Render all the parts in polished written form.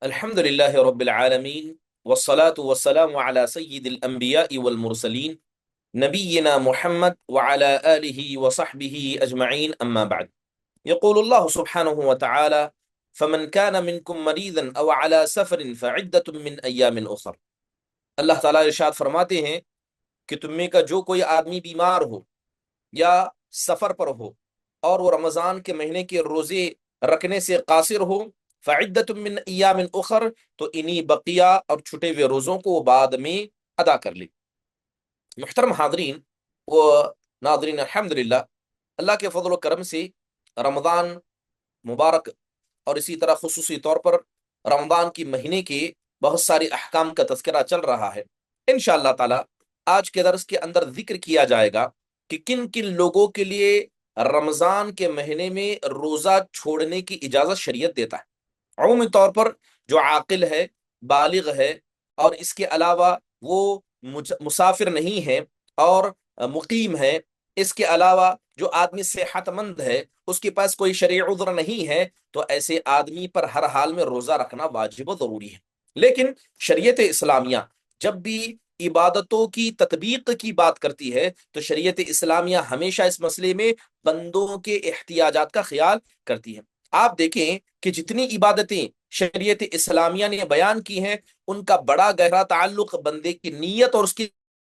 الحمد لله رب العالمين والصلاة والسلام على سيد الأنبياء والمرسلين نبينا محمد وعلى آله وصحبه أجمعين أما بعد. يقول الله سبحانه وتعالى: فمن كان منكم مريضا أو على سفر فعدة من أيام أخر. اللہ تعالیٰ ارشاد فرماتے ہیں کہ تم میں کا جو کوئی آدمی بیمار ہو یا سفر پر ہو اور وہ رمضان کے مہینے کے روزے رکھنے سے قاصر ہو، فعدت من ایام اخر، تو انہی بقیہ اور چھٹے ہوئے روزوں کو وہ بعد میں ادا کر لے۔ محترم حاضرین و ناظرین، الحمدللہ اللہ کے فضل و کرم سے رمضان مبارک اور اسی طرح خصوصی طور پر رمضان کی مہینے کے بہت ساری احکام کا تذکرہ چل رہا ہے۔ انشاءاللہ تعالی آج کے درس کے اندر ذکر کیا جائے گا کہ کن کن لوگوں کے لیے رمضان کے مہینے میں روزہ چھوڑنے کی اجازت شریعت دیتا ہے۔ عمومی طور پر جو عاقل ہے، بالغ ہے، اور اس کے علاوہ وہ مسافر نہیں ہے اور مقیم ہے، اس کے علاوہ جو آدمی صحت مند ہے، اس کے پاس کوئی شرعی عذر نہیں ہے، تو ایسے آدمی پر ہر حال میں روزہ رکھنا واجب و ضروری ہے۔ لیکن شریعت اسلامیہ جب بھی عبادتوں کی تطبیق کی بات کرتی ہے تو شریعت اسلامیہ ہمیشہ اس مسئلے میں بندوں کے احتیاجات کا خیال کرتی ہے۔ آپ دیکھیں کہ جتنی عبادتیں شریعت اسلامیہ نے بیان کی ہیں، ان کا بڑا گہرا تعلق بندے کی نیت اور اس کی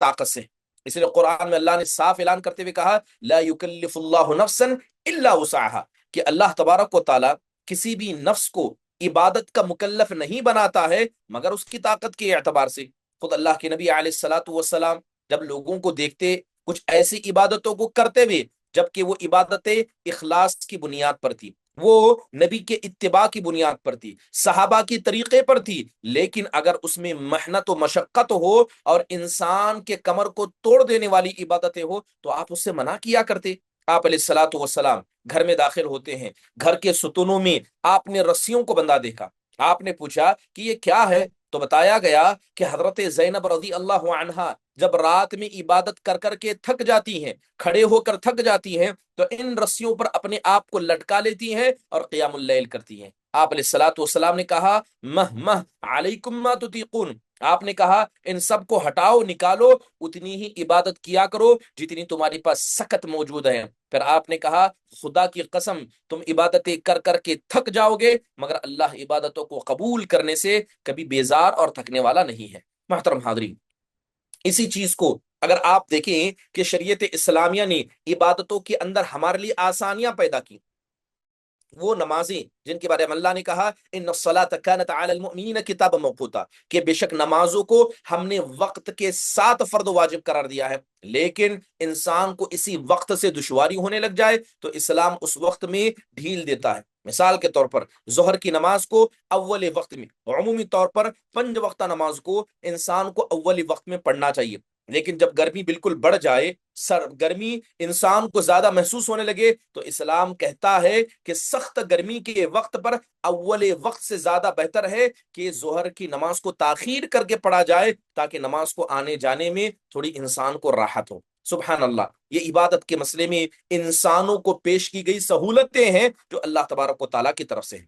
طاقت سے۔ اس لیے قرآن میں اللہ نے صاف اعلان کرتے ہوئے کہا: لا یکلف اللہ نفسا الا وسعها، کہ اللہ تبارک و تعالی کسی بھی نفس کو عبادت کا مکلف نہیں بناتا ہے مگر اس کی طاقت کے اعتبار سے۔ خود اللہ کے نبی علیہ الصلاۃ والسلام جب لوگوں کو دیکھتے کچھ ایسی عبادتوں کو کرتے ہوئے جبکہ وہ عبادتیں اخلاص کی بنیاد پر تھی، وہ نبی کے اتباع کی بنیاد پر تھی، صحابہ کی طریقے پر تھی، لیکن اگر اس میں محنت و مشقت ہو اور انسان کے کمر کو توڑ دینے والی عبادتیں ہو تو آپ اس سے منع کیا کرتے۔ آپ علیہ الصلاۃ والسلام گھر میں داخل ہوتے ہیں، گھر کے ستونوں میں آپ نے رسیوں کو بندھا دیکھا۔ آپ نے پوچھا کہ یہ کیا ہے؟ تو بتایا گیا کہ حضرت زینب رضی اللہ عنہا جب رات میں عبادت کر کر کے تھک جاتی ہیں، کھڑے ہو کر تھک جاتی ہیں، تو ان رسیوں پر اپنے آپ کو لٹکا لیتی ہیں اور قیام اللیل کرتی ہیں۔ آپ علیہ الصلاۃ والسلام نے کہا: مہ علیکم ما تطیقون، آپ نے کہا ان سب کو ہٹاؤ، نکالو، اتنی ہی عبادت کیا کرو جتنی تمہاری پاس سکت موجود ہے۔ پھر آپ نے کہا: خدا کی قسم تم عبادتیں کر کر کے تھک جاؤ گے مگر اللہ عبادتوں کو قبول کرنے سے کبھی بیزار اور تھکنے والا نہیں ہے۔ محترم حاضرین، اسی چیز کو اگر آپ دیکھیں کہ شریعت اسلامیہ نے عبادتوں کے اندر ہمارے لیے آسانیاں پیدا کی، وہ نمازیں جن کے بارے میں اللہ نے کہا: ان الصلاۃ کانت علی المؤمنین کتابا موقوتا، کہ بے شک نمازوں کو ہم نے وقت کے ساتھ فرض و واجب قرار دیا ہے، لیکن انسان کو اسی وقت سے دشواری ہونے لگ جائے تو اسلام اس وقت میں ڈھیل دیتا ہے۔ مثال کے طور پر ظہر کی نماز کو اول وقت میں، عمومی طور پر 5 وقتہ نماز کو انسان کو اول وقت میں پڑھنا چاہیے، لیکن جب گرمی بالکل بڑھ جائے، گرمی انسان کو زیادہ محسوس ہونے لگے، تو اسلام کہتا ہے کہ سخت گرمی کے وقت پر اول وقت سے زیادہ بہتر ہے کہ ظہر کی نماز کو تاخیر کر کے پڑھا جائے تاکہ نماز کو آنے جانے میں تھوڑی انسان کو راحت ہو۔ سبحان اللہ، یہ عبادت کے مسئلے میں انسانوں کو پیش کی گئی سہولتیں ہیں جو اللہ تبارک و تعالیٰ کی طرف سے ہیں۔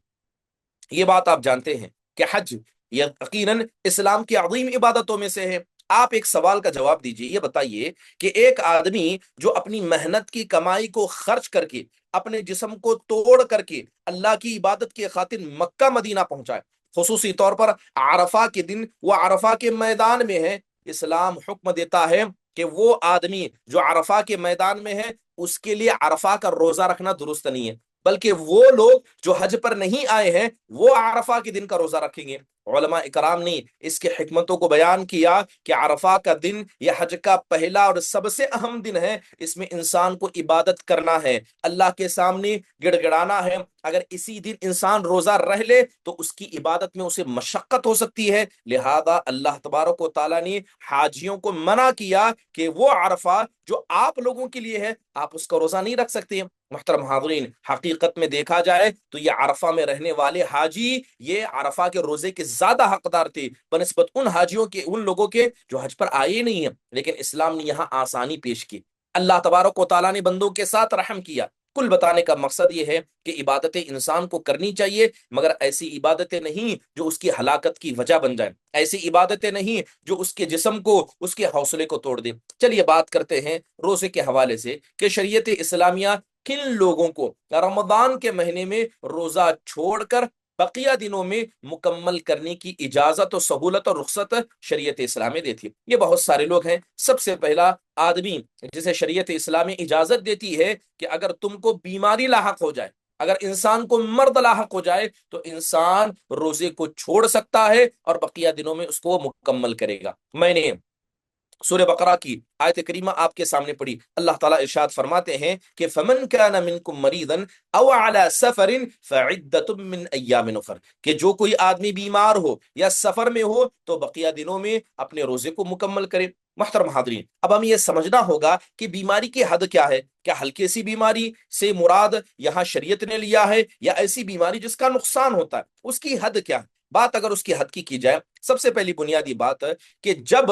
یہ بات آپ جانتے ہیں کہ حج یقیناً اسلام کی عظیم عبادتوں میں سے ہے۔ آپ ایک سوال کا جواب دیجئے، یہ بتائیے کہ ایک آدمی جو اپنی محنت کی کمائی کو خرچ کر کے، اپنے جسم کو توڑ کر کے اللہ کی عبادت کی خاطر مکہ مدینہ پہنچائے، خصوصی طور پر عرفہ کے دن وہ عرفہ کے میدان میں ہے، اسلام حکم دیتا ہے کہ وہ آدمی جو عرفہ کے میدان میں ہے اس کے لیے عرفہ کا روزہ رکھنا درست نہیں ہے، بلکہ وہ لوگ جو حج پر نہیں آئے ہیں وہ عرفہ کے دن کا روزہ رکھیں گے۔ علماء اکرام نے اس کے حکمتوں کو بیان کیا کہ عرفہ کا دن یہ حج کا پہلا اور سب سے اہم دن ہے، اس میں انسان کو عبادت کرنا ہے، اللہ کے سامنے گڑ گڑانا ہے۔ اگر اسی دن انسان روزہ رہ لے تو اس کی عبادت میں اسے مشقت ہو سکتی ہے، لہذا اللہ تبارک و تعالیٰ نے حاجیوں کو منع کیا کہ وہ عرفہ جو آپ لوگوں کے لیے ہے آپ اس کا روزہ نہیں رکھ سکتے۔ محترم حاضرین، حقیقت میں دیکھا جائے تو یہ عرفہ میں رہنے والے حاجی یہ عرفہ کے روزے کے زیادہ حقدار تھے بنسبت ان حاجیوں کے، ان لوگوں کے جو حج پر آئے نہیں ہیں، لیکن اسلام نے یہاں آسانی پیش کی۔ اللہ تبارک و تعالیٰ نے بندوں کے ساتھ رحم کیا، کل بتانے کا مقصد یہ ہے کہ عبادتیں انسان کو کرنی چاہیے، مگر ایسی عبادتیں نہیں جو اس کی ہلاکت کی وجہ بن جائیں، ایسی عبادتیں نہیں جو اس کے جسم کو، اس کے حوصلے کو توڑ دے۔ چلیے بات کرتے ہیں روزے کے حوالے سے کہ شریعت اسلامیہ کن لوگوں کو رمضان کے مہینے میں روزہ چھوڑ کر بقیہ دنوں میں مکمل کرنے کی اجازت و سہولت اور رخصت شریعت اسلامی دیتی ہے۔ یہ بہت سارے لوگ ہیں۔ سب سے پہلا آدمی جسے شریعت اسلامی اجازت دیتی ہے کہ اگر تم کو بیماری لاحق ہو جائے، اگر انسان کو مرض لاحق ہو جائے تو انسان روزے کو چھوڑ سکتا ہے اور بقیہ دنوں میں اس کو مکمل کرے گا۔ میں نے سورہ بقرہ کی آیت کریمہ آپ کے سامنے پڑھی۔ اللہ تعالیٰ ارشاد فرماتے ہیں کہ فمن كان منكم مريضا او على سفر فعدة من ایام اخر، کہ جو کوئی آدمی بیمار ہو یا سفر میں ہو تو بقیہ دنوں میں اپنے روزے کو مکمل کرے۔ محترم حاضرین، اب ہمیں یہ سمجھنا ہوگا کہ بیماری کی حد کیا ہے۔ کیا ہلکی سی بیماری سے مراد یہاں شریعت نے لیا ہے، یا ایسی بیماری جس کا نقصان ہوتا ہے، اس کی حد کیا ہے؟ بات اگر اس کی حد کی جائے، سب سے پہلی بنیادی بات کہ جب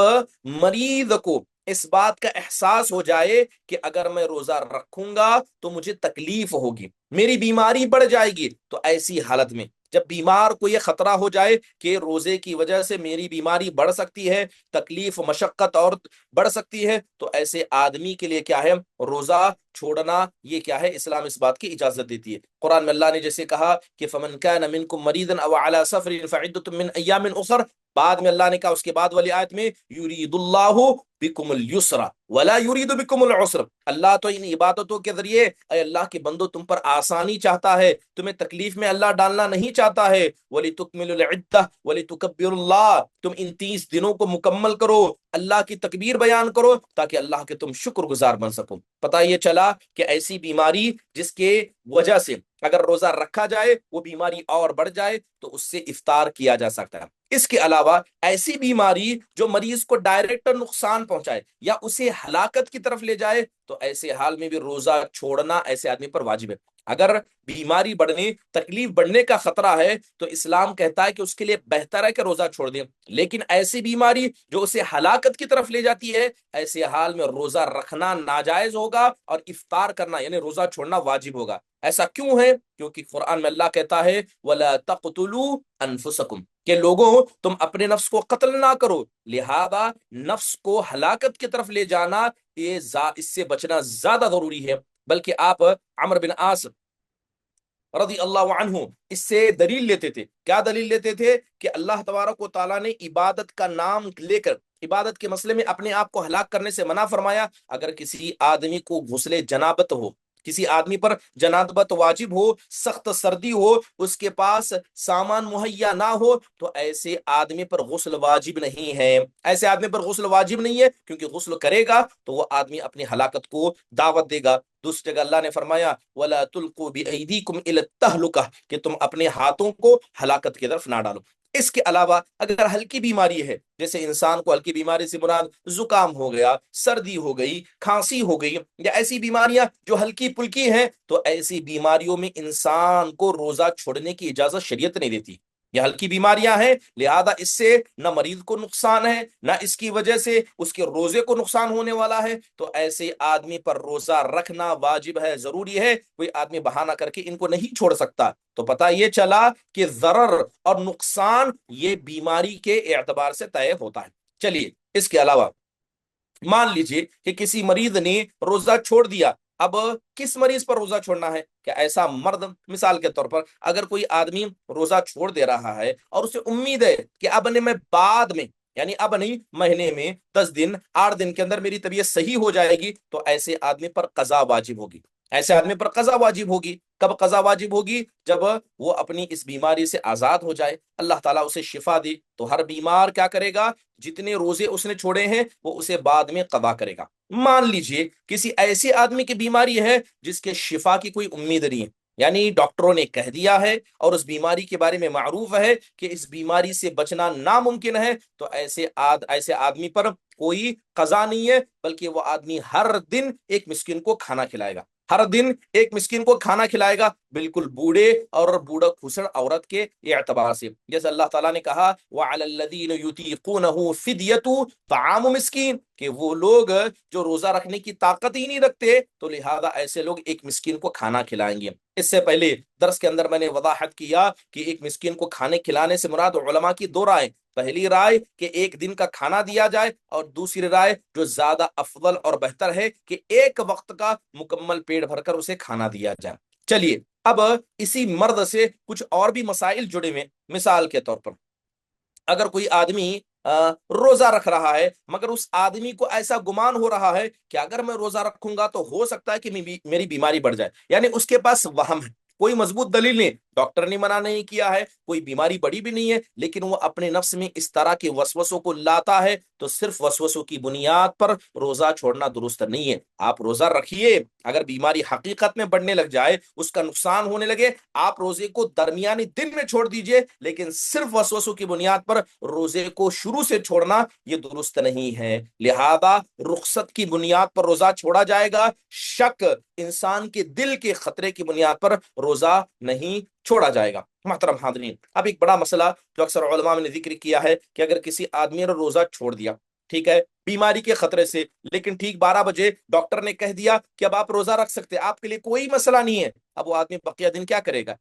مریض کو اس بات کا احساس ہو جائے کہ اگر میں روزہ رکھوں گا تو مجھے تکلیف ہوگی، میری بیماری بڑھ جائے گی، تو ایسی حالت میں جب بیمار کو یہ خطرہ ہو جائے کہ روزے کی وجہ سے میری بیماری بڑھ سکتی ہے، تکلیف مشقت اور بڑھ سکتی ہے، تو ایسے آدمی کے لیے کیا ہے، روزہ چھوڑنا یہ کیا ہے، اسلام اس بات کی اجازت دیتی ہے۔ قرآن میں اللہ نے جیسے کہا کہ فمن كان منكم مريضا او على سفر فعدة من ایام اخر، بعد میں اللہ نے کہا اس کے بعد والی آیت میں یرید اللہ بکم اليسر ولا یرید بکم العسر، اللہ تو ان عبادتوں کے ذریعے اے اللہ کے بندو تم پر آسانی چاہتا ہے، تمہیں تکلیف میں اللہ ڈالنا نہیں چاہتا ہے۔ وَلِتُكْمِلُوا الْعِدَّةَ وَلِتُكَبِّرُوا اللَّهَ، تم ان 30 دنوں کو مکمل کرو، اللہ کی تکبیر بیان کرو تاکہ اللہ کے تم شکر گزار بن سکو۔ پتہ یہ چلا کہ ایسی بیماری جس کے وجہ سے اگر روزہ رکھا جائے وہ بیماری اور بڑھ جائے تو اس سے افطار کیا جا سکتا ہے۔ اس کے علاوہ ایسی بیماری جو مریض کو ڈائریکٹ نقصان پہنچائے یا اسے ہلاکت کی طرف لے جائے تو ایسے حال میں بھی روزہ چھوڑنا ایسے آدمی پر واجب ہے۔ اگر بیماری بڑھنے، تکلیف بڑھنے کا خطرہ ہے تو اسلام کہتا ہے کہ اس کے لیے بہتر ہے کہ روزہ چھوڑ دیں، لیکن ایسی بیماری جو اسے ہلاکت کی طرف لے جاتی ہے، ایسے حال میں روزہ رکھنا ناجائز ہوگا اور افطار کرنا یعنی روزہ چھوڑنا واجب ہوگا۔ ایسا کیوں ہے؟ کیونکہ قرآن میں اللہ کہتا ہے وَلَا تَقْتُلُوا أَنفُسَكُمْ، کہ لوگوں تم اپنے نفس کو قتل نہ کرو، لہذا نفس کو ہلاکت کی طرف لے جانا یہ اس سے بچنا زیادہ ضروری ہے۔ بلکہ آپ عمرو بن عاص رضی اللہ عنہ اس سے دلیل لیتے تھے۔ کیا دلیل لیتے تھے؟ کہ اللہ تبارک و تعالیٰ نے عبادت کا نام لے کر عبادت کے مسئلے میں اپنے آپ کو ہلاک کرنے سے منع فرمایا۔ اگر کسی آدمی کو غسل جنابت ہو، کسی آدمی پر جنابت واجب ہو، سخت سردی ہو، اس کے پاس سامان مہیا نہ ہو، تو ایسے آدمی پر غسل واجب نہیں ہے۔ ایسے آدمی پر غسل واجب نہیں ہے، کیونکہ غسل کرے گا تو وہ آدمی اپنی ہلاکت کو دعوت دے گا۔ دوسری جگہ اللہ نے فرمایا وَلَا تُلْقُوا بِأَيْدِيكُمْ إِلَى التَّهْلُكَةِ، کہ تم اپنے ہاتھوں کو ہلاکت کی طرف نہ ڈالو۔ اس کے علاوہ اگر ہلکی بیماری ہے، جیسے انسان کو ہلکی بیماری سے مراد زکام ہو گیا، سردی ہو گئی، کھانسی ہو گئی، یا ایسی بیماریاں جو ہلکی پھلکی ہیں، تو ایسی بیماریوں میں انسان کو روزہ چھوڑنے کی اجازت شریعت نہیں دیتی۔ یہ ہلکی بیماریاں ہیں، لہذا اس سے نہ مریض کو نقصان ہے، نہ اس کی وجہ سے اس کے روزے کو نقصان ہونے والا ہے، تو ایسے آدمی پر روزہ رکھنا واجب ہے، ضروری ہے۔ کوئی آدمی بہانہ کر کے ان کو نہیں چھوڑ سکتا۔ تو پتہ یہ چلا کہ ضرر اور نقصان یہ بیماری کے اعتبار سے طے ہوتا ہے۔ چلیے اس کے علاوہ مان لیجئے کہ کسی مریض نے روزہ چھوڑ دیا، اب کس مریض پر روزہ چھوڑنا ہے؟ کہ ایسا مرد، مثال کے طور پر اگر کوئی آدمی روزہ چھوڑ دے رہا ہے اور اسے امید ہے کہ اب نے میں بعد میں، یعنی اب نہیں، مہینے میں 10 دن 8 دن کے اندر میری طبیعت صحیح ہو جائے گی، تو ایسے آدمی پر قضا واجب ہوگی۔ ایسے آدمی پر قضا واجب ہوگی۔ کب قضا واجب ہوگی؟ جب وہ اپنی اس بیماری سے آزاد ہو جائے، اللہ تعالیٰ اسے شفا دے، تو ہر بیمار کیا کرے گا؟ جتنے روزے اس نے چھوڑے ہیں وہ اسے بعد میں قضا کرے گا۔ مان لیجئے کسی ایسے آدمی کی بیماری ہے جس کے شفا کی کوئی امید نہیں ہے، یعنی ڈاکٹروں نے کہہ دیا ہے اور اس بیماری کے بارے میں معروف ہے کہ اس بیماری سے بچنا ناممکن ہے، تو ایسے آدمی پر کوئی قضا نہیں ہے، بلکہ وہ آدمی ہر دن ایک مسکین کو کھانا کھلائے گا، ہر دن ایک مسکین کو کھانا کھلائے گا، بالکل بوڑھے اور بوڑھا کھسڑ عورت کے اعتبار سے، جیسے اللہ تعالیٰ نے کہا وَعَلَى الَّذِينَ يُطِيقُونَهُ فِدْيَةٌ طَعَامُ مسکین، کہ وہ لوگ جو روزہ رکھنے کی طاقت ہی نہیں رکھتے تو لہذا ایسے لوگ ایک مسکین کو کھانا کھلائیں گے۔ اس سے پہلے درس کے اندر میں نے وضاحت کیا کہ ایک مسکین کو کھانے کھلانے سے مراد علماء کی دو رائے، پہلی رائے کہ ایک دن کا کھانا دیا جائے، اور دوسری رائے جو زیادہ افضل اور بہتر ہے کہ ایک وقت کا مکمل پیٹ بھر کر اسے کھانا دیا جائے۔ چلیے اب اسی مرد سے کچھ اور بھی مسائل جڑے ہوئے، مثال کے طور پر اگر کوئی آدمی روزہ رکھ رہا ہے مگر اس آدمی کو ایسا گمان ہو رہا ہے کہ اگر میں روزہ رکھوں گا تو ہو سکتا ہے کہ میری بیماری بڑھ جائے، یعنی اس کے پاس وہم ہے، کوئی مضبوط دلیل نہیں، ڈاکٹر نے منع نہیں کیا ہے، کوئی بیماری بڑی بھی نہیں ہے، لیکن وہ اپنے نفس میں اس طرح کے وسوسوں کو لاتا ہے، تو صرف وسوسوں کی بنیاد پر روزہ چھوڑنا درست نہیں ہے۔ آپ روزہ رکھیے، اگر بیماری حقیقت میں بڑھنے لگ جائے، اس کا نقصان ہونے لگے، آپ روزے کو درمیانی دن میں چھوڑ دیجئے، لیکن صرف وسوسوں کی بنیاد پر روزے کو شروع سے چھوڑنا یہ درست نہیں ہے۔ لہذا رخصت کی بنیاد پر روزہ چھوڑا جائے گا، شک انسان کے دل کے خطرے کی بنیاد پر روزہ نہیں چھوڑا جائے گا۔ محترم حاضرین، اب ایک بڑا مسئلہ جو اکثر علماء نے ذکر کیا ہے کہ اگر کسی آدمی نے روزہ چھوڑ دیا، ٹھیک ہے، بیماری کے خطرے سے، لیکن ٹھیک 12 بجے ڈاکٹر نے کہہ دیا کہ اب آپ روزہ رکھ سکتے، آپ کے لیے کوئی مسئلہ نہیں ہے، اب وہ آدمی بقیہ دن کیا کرے گا؟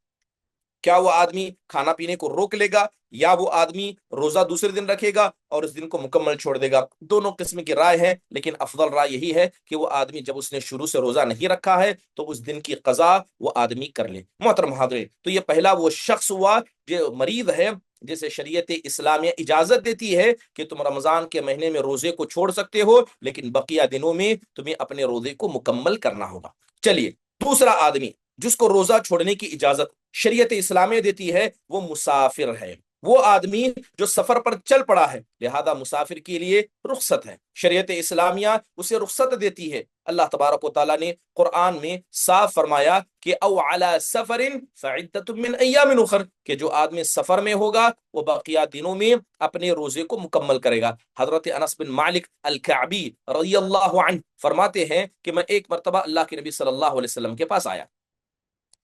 کیا وہ آدمی کھانا پینے کو روک لے گا، یا وہ آدمی روزہ دوسرے دن رکھے گا اور اس دن کو مکمل چھوڑ دے گا؟ دونوں قسم کی رائے ہیں، لیکن افضل رائے یہی ہے کہ وہ آدمی جب اس نے شروع سے روزہ نہیں رکھا ہے تو اس دن کی قضا وہ آدمی کر لے۔ محترم حاضرین، تو یہ پہلا وہ شخص ہوا جو مریض ہے، جسے شریعت اسلامیہ اجازت دیتی ہے کہ تم رمضان کے مہینے میں روزے کو چھوڑ سکتے ہو، لیکن بقیہ دنوں میں تمہیں اپنے روزے کو مکمل کرنا ہوگا۔ چلیے، دوسرا آدمی جس کو روزہ چھوڑنے کی اجازت شریعت اسلامیہ دیتی ہے وہ مسافر ہے، وہ آدمی جو سفر پر چل پڑا ہے، لہذا مسافر کے لیے رخصت ہے، شریعت اسلامیہ اسے رخصت دیتی ہے۔ اللہ تبارک و تعالیٰ نے قرآن میں صاف فرمایا کہ او علی سفر فعدۃ من ایام اخر، کہ جو آدمی سفر میں ہوگا وہ بقیہ دنوں میں اپنے روزے کو مکمل کرے گا۔ حضرت انس بن مالک الکعبی رضی اللہ عنہ فرماتے ہیں کہ میں ایک مرتبہ اللہ کے نبی صلی اللہ علیہ وسلم کے پاس آیا،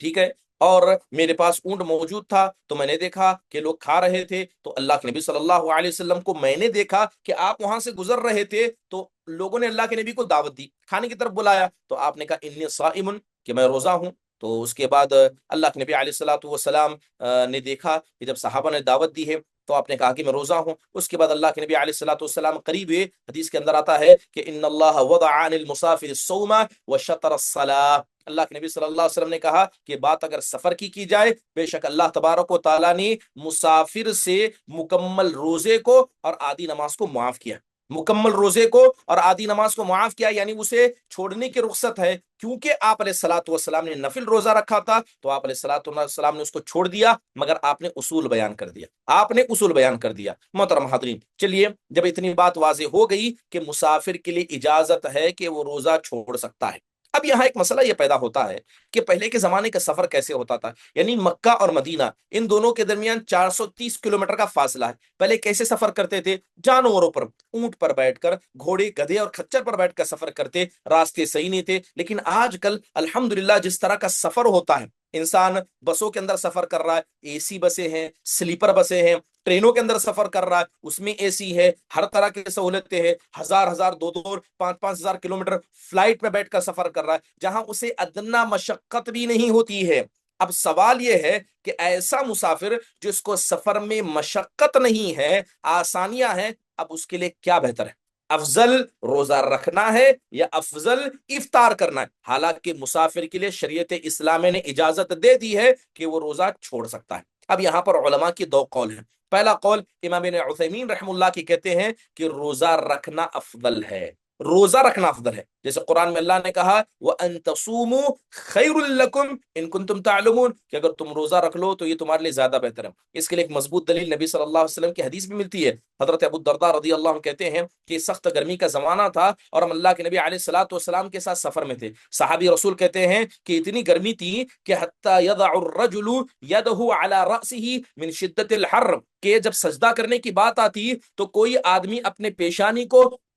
ٹھیک ہے، اور میرے پاس اونٹ موجود تھا، تو میں نے دیکھا کہ لوگ کھا رہے تھے، تو اللہ کے نبی صلی اللہ علیہ وسلم کو میں نے دیکھا کہ آپ وہاں سے گزر رہے تھے، تو لوگوں نے اللہ کے نبی کو دعوت دی، کھانے کی طرف بلایا، تو آپ نے کہا انی صائم، کہ میں روزہ ہوں۔ تو اس کے بعد اللہ کے نبی علیہ الصلوۃ والسلام نے دیکھا کہ جب صحابہ نے دعوت دی ہے تو آپ نے کہا کہ میں روزہ ہوں۔ اس کے بعد اللہ کے نبی علیہ الصلوۃ والسلام قریب ہوئے، حدیث کے اندر آتا ہے کہ ان اللہ وضع عن المسافر الصوم وشطر الصلاۃ، اللہ کے نبی صلی اللہ علیہ وسلم نے کہا کہ بات اگر سفر کی جائے، بے شک اللہ تبارک و تعالیٰ نے مسافر سے مکمل روزے کو اور آدھی نماز کو معاف کیا، مکمل روزے کو اور آدھی نماز کو معاف کیا، یعنی اسے چھوڑنے کی رخصت ہے، کیونکہ آپ علیہ الصلوۃ والسلام نے نفل روزہ رکھا تھا تو آپ علیہ الصلوۃ والسلام نے اس کو چھوڑ دیا، مگر آپ نے اصول بیان کر دیا، آپ نے اصول بیان کر دیا۔ محترم حاضرین، چلیے جب اتنی بات واضح ہو گئی کہ مسافر کے لیے اجازت ہے کہ وہ روزہ چھوڑ سکتا ہے، اب یہاں ایک مسئلہ یہ پیدا ہوتا ہے کہ پہلے کے زمانے کا سفر کیسے ہوتا تھا، یعنی مکہ اور مدینہ ان دونوں کے درمیان 430 کلومیٹر کا فاصلہ ہے، پہلے کیسے سفر کرتے تھے؟ جانوروں پر، اونٹ پر بیٹھ کر، گھوڑے، گدھے اور کھچر پر بیٹھ کر سفر کرتے، راستے صحیح نہیں تھے، لیکن آج کل الحمدللہ جس طرح کا سفر ہوتا ہے، انسان بسوں کے اندر سفر کر رہا ہے، اے سی بسیں ہیں، سلیپر بسیں ہیں، ٹرینوں کے اندر سفر کر رہا ہے، اس میں اے سی ہے، ہر طرح کی سہولتیں ہیں، ہزار دو 5,000 کلومیٹر فلائٹ میں بیٹھ کر سفر کر رہا ہے، جہاں اسے ادنا مشقت بھی نہیں ہوتی ہے۔ اب سوال یہ ہے کہ ایسا مسافر جس کو سفر میں مشقت نہیں ہے، آسانیاں ہیں، اب اس کے لیے کیا بہتر ہے؟ افضل روزہ رکھنا ہے یا افضل افطار کرنا ہے؟ حالانکہ مسافر کے لیے شریعت اسلامیہ نے اجازت دے دی ہے کہ وہ روزہ چھوڑ سکتا ہے۔ اب یہاں پر علماء کی دو قول ہیں، پہلا قول امام ابن عثیمین رحم اللہ کی کہتے ہیں کہ روزہ رکھنا افضل ہے، روزہ رکھنا افضل ہے، جیسے قرآن میں اللہ نے کہا وَأَن تَصُومُوا خَيْرٌ لَكُمْ إِن كُنتُمْ تَعْلَمُونَ، کہ اگر تم روزہ رکھ لو تو یہ تمہارے لیے زیادہ بہتر ہے۔ اس کے لیے ایک مضبوط دلیل نبی صلی اللہ علیہ وسلم کی حدیث بھی ملتی ہے، حضرت ابو الدرداء رضی اللہ عنہ کہتے ہیں کہ سخت گرمی کا زمانہ تھا اور ہم اللہ کے نبی علیہ الصلوۃ والسلام کے ساتھ سفر میں تھے، صحابی رسول کہتے ہیں کہ اتنی گرمی تھی کہ حتی یضع الرجل یدہ علی رأسہ من شدت الحر، کہ جب سجدہ کرنے کی بات آتی تو کوئی آدمی اپنے پیشانی کو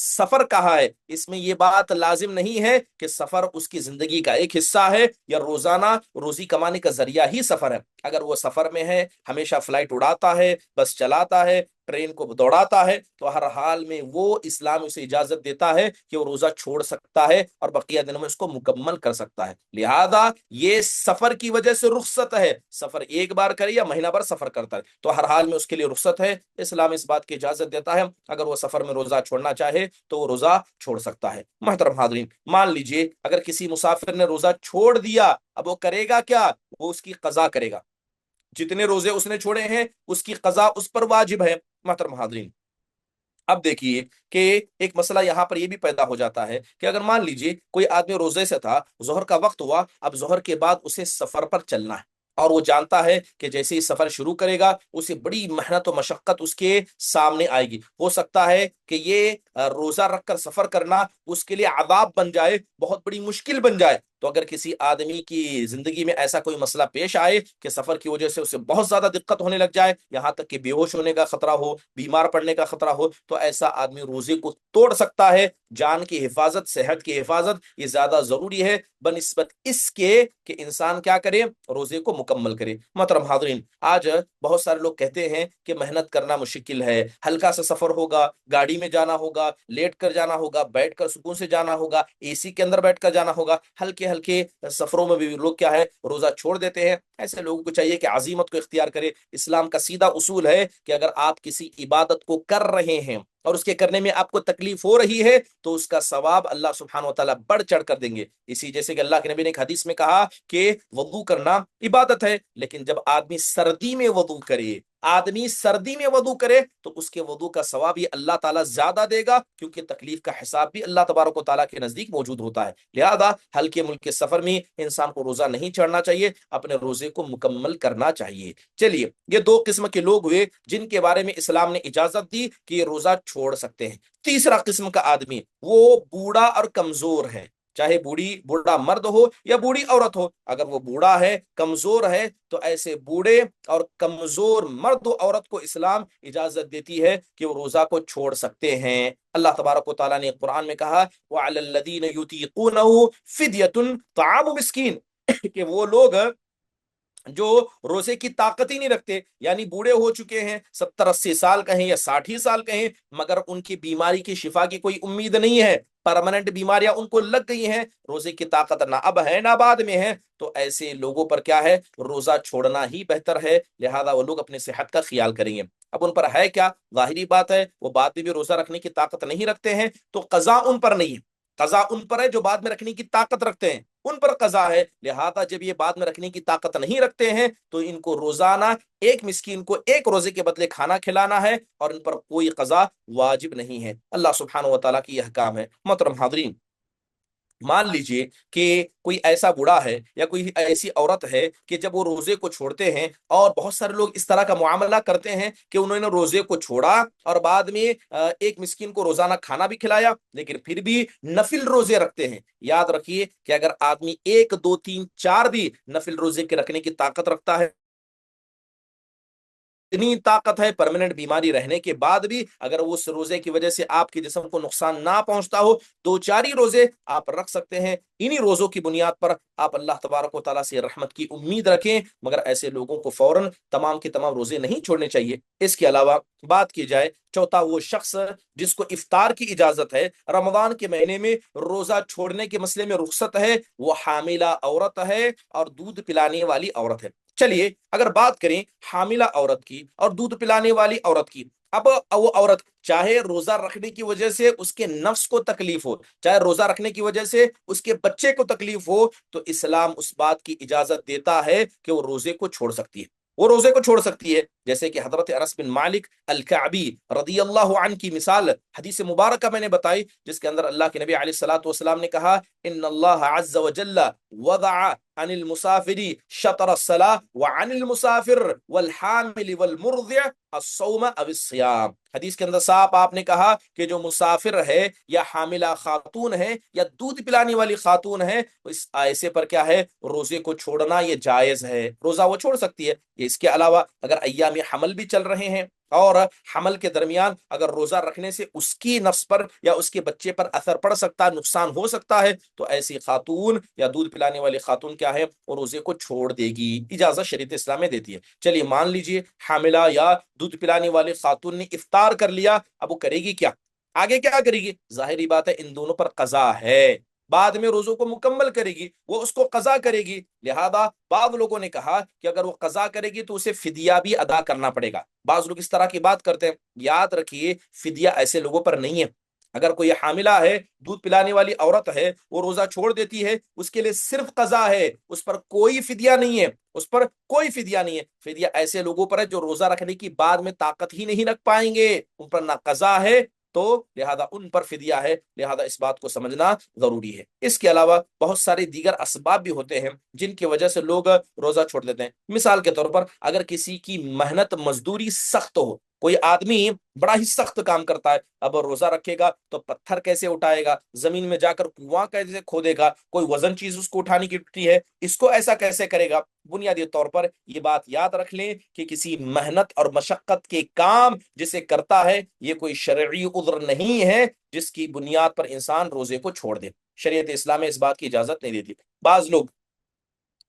سفر کہا ہے اس میں یہ بات لازم نہیں ہے کہ سفر اس کی زندگی کا ایک حصہ ہے یا روزانہ روزی کمانے کا ذریعہ ہی سفر ہے۔ اگر وہ سفر میں ہے، ہمیشہ فلائٹ اڑاتا ہے، بس چلاتا ہے، ٹرین کو دوڑاتا ہے، تو ہر حال میں وہ اسلام اسے اجازت دیتا ہے کہ وہ روزہ چھوڑ سکتا ہے اور بقیہ دنوں میں اس کو مکمل کر سکتا ہے۔ لہذا یہ سفر کی وجہ سے رخصت ہے، سفر ایک بار کرے یا مہینہ بھر سفر کرتا ہے تو ہر حال میں اس کے لیے رخصت ہے۔ اسلام اس بات کی اجازت دیتا ہے اگر وہ سفر میں روزہ چھوڑنا چاہے تو وہ روزہ چھوڑ سکتا ہے۔ محترم حاضرین، مان لیجئے اگر کسی مسافر نے روزہ چھوڑ دیا، اب وہ کرے گا کیا؟ وہ اس کی قضا کرے گا، جتنے روزے اس نے چھوڑے ہیں اس کی قضا اس پر واجب ہے۔ محترم حاضرین، اب دیکھیے کہ ایک مسئلہ یہاں پر یہ بھی پیدا ہو جاتا ہے کہ اگر مان لیجئے کوئی آدمی روزے سے تھا، ظہر کا وقت ہوا، اب ظہر کے بعد اسے سفر پر چلنا ہے اور وہ جانتا ہے کہ جیسے ہی سفر شروع کرے گا اسے بڑی محنت و مشقت اس کے سامنے آئے گی، ہو سکتا ہے کہ یہ روزہ رکھ کر سفر کرنا اس کے لیے عذاب بن جائے، بہت بڑی مشکل بن جائے۔ تو اگر کسی آدمی کی زندگی میں ایسا کوئی مسئلہ پیش آئے کہ سفر کی وجہ سے اسے بہت زیادہ دقت ہونے لگ جائے، یہاں تک کہ بے ہوش ہونے کا خطرہ ہو، بیمار پڑنے کا خطرہ ہو، تو ایسا آدمی روزے کو توڑ سکتا ہے۔ جان کی حفاظت، صحت کی حفاظت یہ زیادہ ضروری ہے بنسبت اس کے کہ انسان کیا کرے، روزے کو مکمل کرے۔ محترم حاضرین، آج بہت سارے لوگ کہتے ہیں کہ محنت کرنا مشکل ہے، ہلکا سا سفر ہوگا، گاڑی میں جانا ہوگا، لیٹ کر جانا ہوگا، بیٹھ کر سکون سے جانا ہوگا، اے سی کے اندر بیٹھ کر جانا ہوگا، ہلکے ہلکے سفروں میں بھی لوگ کیا ہے، روزہ چھوڑ دیتے ہیں۔ ایسے لوگوں کو چاہیے کہ عزیمت کو اختیار کرے۔ اسلام کا سیدھا اصول ہے کہ اگر آپ کسی عبادت کو کر رہے ہیں اور اس کے کرنے میں آپ کو تکلیف ہو رہی ہے تو اس کا ثواب اللہ سبحانہ و تعالیٰ بڑھ چڑھ کر دیں گے۔ اسی جیسے کہ اللہ کے نبی نے ایک حدیث میں کہا کہ وضو کرنا عبادت ہے، لیکن جب آدمی سردی میں وضو کرے، آدمی سردی میں وضو کرے تو اس کے وضو کا ثواب یہ اللہ تعالیٰ زیادہ دے گا، کیونکہ تکلیف کا حساب بھی اللہ تبارک و تعالیٰ کے نزدیک موجود ہوتا ہے۔ لہذا ہلکے ملک سفر میں انسان کو روزہ نہیں چڑھنا چاہیے، اپنے روزے کو مکمل کرنا چاہیے۔ چلیے، یہ دو قسم کے لوگ ہوئے جن کے بارے میں اسلام نے اجازت دی کہ یہ روزہ چھوڑ سکتے ہیں۔ تیسرا قسم کا آدمی وہ بوڑھا اور کمزور ہے، چاہے بوڑھا مرد ہو یا بوڑھی عورت ہو۔ اگر وہ بوڑھا ہے، کمزور ہے، تو ایسے بوڑھے اور کمزور مرد و عورت کو اسلام اجازت دیتی ہے کہ وہ روزہ کو چھوڑ سکتے ہیں۔ اللہ تبارک و تعالیٰ نے قرآن میں کہا وَعَلَى الَّذِينَ يُطِيقُونَهُ فِدْيَةٌ طَعَامُ مِسْكِينٍ، کہ وہ لوگ جو روزے کی طاقت ہی نہیں رکھتے، یعنی بوڑھے ہو چکے ہیں، 70-80 سال کا ہیں یا 60 سال کا ہیں، مگر ان کی بیماری کی شفا کی کوئی امید نہیں ہے، پرماننٹ بیماریاں ان کو لگ گئی ہیں، روزے کی طاقت نہ اب ہے نہ بعد میں ہے، تو ایسے لوگوں پر کیا ہے، روزہ چھوڑنا ہی بہتر ہے۔ لہذا وہ لوگ اپنے صحت کا خیال کریں گے۔ اب ان پر ہے کیا، ظاہری بات ہے وہ بعد میں بھی روزہ رکھنے کی طاقت نہیں رکھتے ہیں، تو قضا ان پر نہیں ہے، قضا ان پر ہے جو بعد میں رکھنے کی طاقت رکھتے ہیں، ان پر قضا ہے۔ لہذا جب یہ بعد میں رکھنے کی طاقت نہیں رکھتے ہیں تو ان کو روزانہ ایک مسکین کو ایک روزے کے بدلے کھانا کھلانا ہے، اور ان پر کوئی قضا واجب نہیں ہے۔ اللہ سبحانہ و تعالیٰ کی یہ احکام ہے۔ محترم حاضرین، مان لیجئے کہ کوئی ایسا بوڑھا ہے یا کوئی ایسی عورت ہے کہ جب وہ روزے کو چھوڑتے ہیں، اور بہت سارے لوگ اس طرح کا معاملہ کرتے ہیں کہ انہوں نے روزے کو چھوڑا اور بعد میں ایک مسکین کو روزانہ کھانا بھی کھلایا، لیکن پھر بھی نفل روزے رکھتے ہیں۔ یاد رکھیے کہ اگر آدمی 1 2 3 4 بھی نفل روزے کے رکھنے کی طاقت رکھتا ہے، اتنی طاقت ہے پرماننٹ بیماری رہنے کے بعد بھی، اگر وہ اس روزے کی وجہ سے آپ کے جسم کو نقصان نہ پہنچتا ہو، 2 4 ہی روزے آپ رکھ سکتے ہیں۔ انہی روزوں کی بنیاد پر آپ اللہ تبارک و تعالیٰ سے رحمت کی امید رکھیں، مگر ایسے لوگوں کو فوراً تمام کے تمام روزے نہیں چھوڑنے چاہیے۔ اس کے علاوہ بات کی جائے چوتھا، وہ شخص جس کو افطار کی اجازت ہے، رمضان کے مہینے میں روزہ چھوڑنے کے مسئلے میں رخصت ہے، وہ حاملہ عورت ہے اور دودھ پلانے والی عورت ہے۔ چلیے اگر بات کریں حاملہ عورت کی اور دودھ پلانے والی عورت کی، اب وہ عورت چاہے روزہ رکھنے کی وجہ سے اس کے نفس کو تکلیف ہو، چاہے روزہ رکھنے کی وجہ سے اس کے بچے کو تکلیف ہو، تو اسلام اس بات کی اجازت دیتا ہے کہ وہ روزے کو چھوڑ سکتی ہے، وہ روزے کو چھوڑ سکتی ہے۔ جیسے کہ حضرت انس بن مالک الکعبی رضی اللہ عنہ کی مثال حدیث مبارکہ میں نے بتائی، جس کے اندر اللہ کے نبی علیہ الصلوۃ والسلام نے کہا ان اللہ عز وجل وضع عن المسافر شطر الصلاة وعن المسافر والحامل والمرضع الصوم او الصيام۔ حدیث کے اندر صاحب آپ نے کہا کہ جو مسافر ہے یا حاملہ خاتون ہے یا دودھ پلانے والی خاتون ہے، اس ایسے پر کیا ہے، روزے کو چھوڑنا یہ جائز ہے، روزہ وہ چھوڑ سکتی ہے۔ اس کے علاوہ اگر ایام حمل بھی چل رہے ہیں اور حمل کے درمیان اگر روزہ رکھنے سے اس کی نفس پر یا اس کے بچے پر اثر پڑ سکتا ہے، نقصان ہو سکتا ہے، تو ایسی خاتون یا دودھ پلانے والی خاتون کیا ہے، وہ روزے کو چھوڑ دے گی۔ اجازت شریعت اسلام میں دیتی ہے۔ چلیے مان لیجئے حاملہ یا دودھ پلانے والی خاتون نے افطار کر لیا، اب وہ کرے گی کیا؟ آگے کیا کرے گی؟ ظاہری بات ہے ان دونوں پر قضا ہے، بعد میں روزوں کو مکمل کرے گی، وہ اس کو قضا کرے گی۔ لہذا بعض لوگوں نے کہا کہ اگر وہ قضا کرے گی تو اسے فدیہ بھی ادا کرنا پڑے گا۔ بعض لوگ اس طرح کی بات کرتے ہیں، یاد رکھیے فدیہ ایسے لوگوں پر نہیں ہے۔ اگر کوئی حاملہ ہے، دودھ پلانے والی عورت ہے، وہ روزہ چھوڑ دیتی ہے، اس کے لیے صرف قضا ہے، اس پر کوئی فدیہ نہیں ہے، اس پر کوئی فدیہ نہیں ہے۔ فدیہ ایسے لوگوں پر ہے جو روزہ رکھنے کی بعد میں طاقت ہی نہیں رکھ پائیں گے، ان پر نہ قضا ہے تو لہذا ان پر فدیہ ہے، لہذا اس بات کو سمجھنا ضروری ہے۔ اس کے علاوہ بہت سارے دیگر اسباب بھی ہوتے ہیں جن کی وجہ سے لوگ روزہ چھوڑ دیتے ہیں۔ مثال کے طور پر اگر کسی کی محنت مزدوری سخت ہو، کوئی آدمی بڑا ہی سخت کام کرتا ہے، اب روزہ رکھے گا تو پتھر کیسے اٹھائے گا، زمین میں جا کر کنواں کیسے کھودے گا، کوئی وزن چیز اس کو اٹھانی کی ٹوٹی ہے، اس کو ایسا کیسے کرے گا؟ بنیادی طور پر یہ بات یاد رکھ لیں کہ کسی محنت اور مشقت کے کام جسے کرتا ہے، یہ کوئی شرعی عذر نہیں ہے جس کی بنیاد پر انسان روزے کو چھوڑ دے۔ شریعت اسلام میں اس بات کی اجازت نہیں دیتی۔ بعض لوگ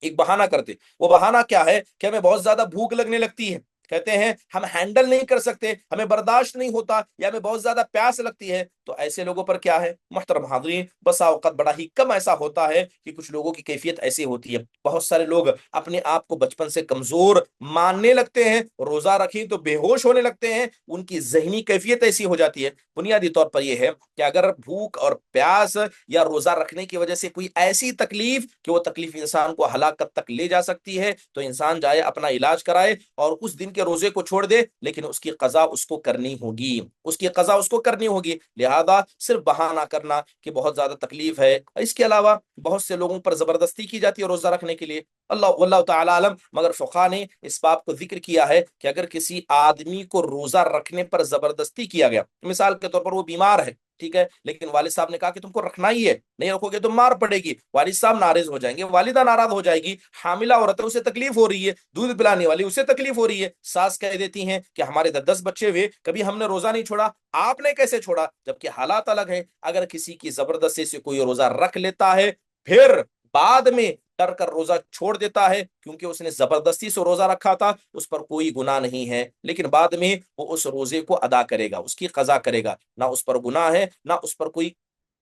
ایک بہانہ کرتے، وہ بہانہ کیا ہے کہ ہمیں بہت زیادہ بھوک لگنے لگتی ہے، کہتے ہیں ہم ہینڈل نہیں کر سکتے، ہمیں برداشت نہیں ہوتا، یا ہمیں بہت زیادہ پیاس لگتی ہے، تو ایسے لوگوں پر کیا ہے؟ محترم حاضرین، بسا اوقات بڑا ہی کم ایسا ہوتا ہے کہ کچھ لوگوں کی کیفیت ایسی ہوتی ہے۔ بہت سارے لوگ اپنے آپ کو بچپن سے کمزور ماننے لگتے ہیں، روزہ رکھیں تو بے ہوش ہونے لگتے ہیں، ان کی ذہنی کیفیت ایسی ہو جاتی ہے۔ بنیادی طور پر یہ ہے کہ اگر بھوک اور پیاس یا روزہ رکھنے کی وجہ سے کوئی ایسی تکلیف کہ وہ تکلیف انسان کو ہلاکت تک لے جا سکتی ہے، تو انسان جائے اپنا علاج کرائے اور اس دن کے روزے کو چھوڑ دے، لیکن اس کی قضا اس کو کرنی ہوگی، اس کی قضا اس کو کرنی ہوگی۔ لہذا صرف بہانہ کرنا کہ بہت زیادہ تکلیف ہے، اس کے علاوہ بہت سے لوگوں پر زبردستی کی جاتی ہے روزہ رکھنے کے لیے، واللہ تعالی عالم، مگر فقہا نے اس بات کو ذکر کیا ہے کہ اگر کسی آدمی کو روزہ رکھنے پر زبردستی کیا گیا، مثال کے طور پر وہ بیمار ہے، ٹھیک ہے، لیکن والد صاحب نے کہا کہ تم کو رکھنا ہی ہے، نہیں رکھو گے تو مار پڑے گی، والد صاحب ناراض ہو جائیں گے، والدہ ناراض ہو جائے گی، حاملہ عورت ہے اسے تکلیف ہو رہی ہے، دودھ پلانے والی اسے تکلیف ہو رہی ہے، ساس کہہ دیتی ہیں کہ ہمارے 10 بچے ہوئے، کبھی ہم نے روزہ نہیں چھوڑا، آپ نے کیسے چھوڑا؟ جبکہ حالات الگ ہیں۔ اگر کسی کی زبردستی سے کوئی روزہ رکھ لیتا ہے، پھر بعد میں ڈر کر روزہ چھوڑ دیتا ہے کیونکہ اس نے زبردستی سے روزہ رکھا تھا، اس پر کوئی گناہ نہیں ہے، لیکن بعد میں وہ اس روزے کو ادا کرے گا، اس کی قضا کرے گا، نہ اس پر گناہ ہے، نہ اس پر کوئی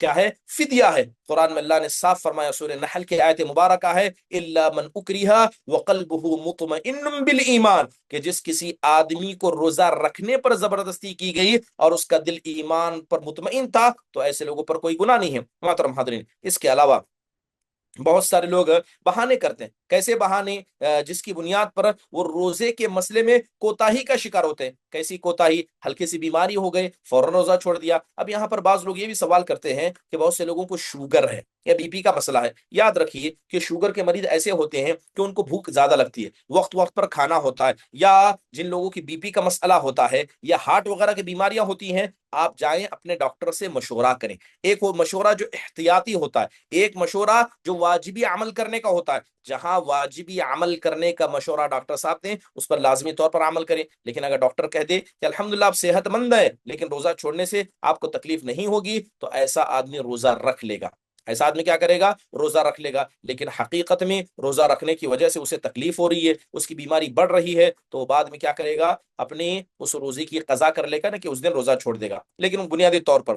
کیا ہے؟ فدیہ ہے۔ قرآن میں اللہ نے صاف فرمایا، سورہ نحل کی آیت مبارکہ ہے، الا من اکرہ وقلبہ مطمئن بالایمان، کہ جس کسی آدمی کو روزہ رکھنے پر زبردستی کی گئی اور اس کا دل ایمان پر مطمئن تھا، تو ایسے لوگوں پر کوئی گناہ نہیں ہے۔ محترم حاضرین، اس کے علاوہ بہت سارے لوگ بہانے کرتے ہیں۔ کیسے بہانے؟ جس کی بنیاد پر وہ روزے کے مسئلے میں کوتاہی کا شکار ہوتے ہیں۔ کیسی کوتاہی؟ ہلکی سی بیماری ہو گئی، فوراً روزہ چھوڑ دیا۔ اب یہاں پر بعض لوگ یہ بھی سوال کرتے ہیں کہ بہت سے لوگوں کو شوگر ہے یا بی پی کا مسئلہ ہے۔ یاد رکھیے کہ شوگر کے مریض ایسے ہوتے ہیں کہ ان کو بھوک زیادہ لگتی ہے، وقت وقت پر کھانا ہوتا ہے، یا جن لوگوں کی بی پی کا مسئلہ ہوتا ہے یا ہارٹ وغیرہ کی بیماریاں ہوتی ہیں، آپ جائیں اپنے ڈاکٹر سے مشورہ کریں۔ ایک وہ مشورہ جو احتیاطی ہوتا ہے، ایک مشورہ جو واجبی عمل کرنے کا ہوتا ہے۔ جہاں واجبی عمل کرنے کا مشورہ ڈاکٹر صاحب دیں، اس پر لازمی طور پر عمل کریں، لیکن اگر ڈاکٹر کہہ دے کہ الحمدللہ آپ صحت مند ہیں لیکن روزہ چھوڑنے سے آپ کو تکلیف نہیں ہوگی، تو ایسا آدمی روزہ رکھ لے گا۔ ایسا آدمی کیا کرے گا؟ روزہ رکھ لے گا، لیکن حقیقت میں روزہ رکھنے کی وجہ سے اسے تکلیف ہو رہی ہے، اس کی بیماری بڑھ رہی ہے، تو بعد میں کیا کرے گا؟ اپنے اس روزے کی قضا کر لے گا، نا کہ اس دن روزہ چھوڑ دے گا۔ لیکن بنیادی طور پر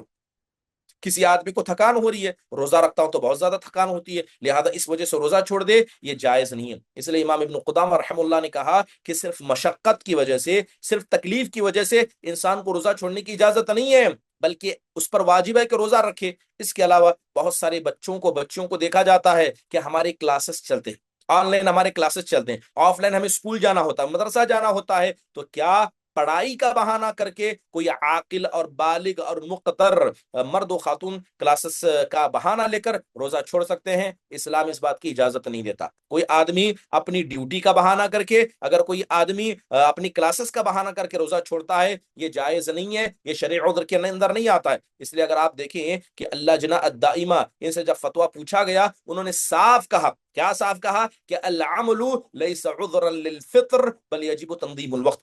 کسی آدمی کو تھکان ہو رہی ہے، روزہ رکھتا ہوں تو بہت زیادہ تھکان ہوتی ہے، لہذا اس وجہ سے روزہ چھوڑ دے، یہ جائز نہیں ہے۔ اس لیے امام ابن قدامہ رحمہ اللہ نے کہا کہ صرف مشقت کی وجہ سے، صرف تکلیف کی وجہ سے انسان کو روزہ چھوڑنے کی اجازت نہیں ہے، بلکہ اس پر واجب ہے کہ روزہ رکھے۔ اس کے علاوہ بہت سارے بچوں کو دیکھا جاتا ہے کہ ہمارے کلاسز چلتے ہیں، آن لائن ہمارے کلاسز چلتے ہیں، آف لائن ہمیں اسکول جانا ہوتا ہے، مدرسہ جانا ہوتا ہے، تو کیا پڑھائی کا بہانہ کر کے کوئی عاقل اور بالغ اور مقتدر مرد و خاتون کلاسز کا بہانہ لے کر روزہ چھوڑ سکتے ہیں؟ اسلام اس بات کی اجازت نہیں دیتا۔ کوئی آدمی اپنی ڈیوٹی کا بہانہ کر کے، اگر کوئی آدمی اپنی کلاسز کا بہانہ کر کے روزہ چھوڑتا ہے، یہ جائز نہیں ہے، یہ شرعی عذر کے اندر نہیں آتا ہے۔ اس لیے اگر آپ دیکھیں کہ اللہ جنا الدائمہ، ان سے جب فتویٰ پوچھا گیا، انہوں نے صاف کہا، کیا صاف کہا؟ کہ العمل لیس عذرا للفطر بل یجب تنظیم الوقت۔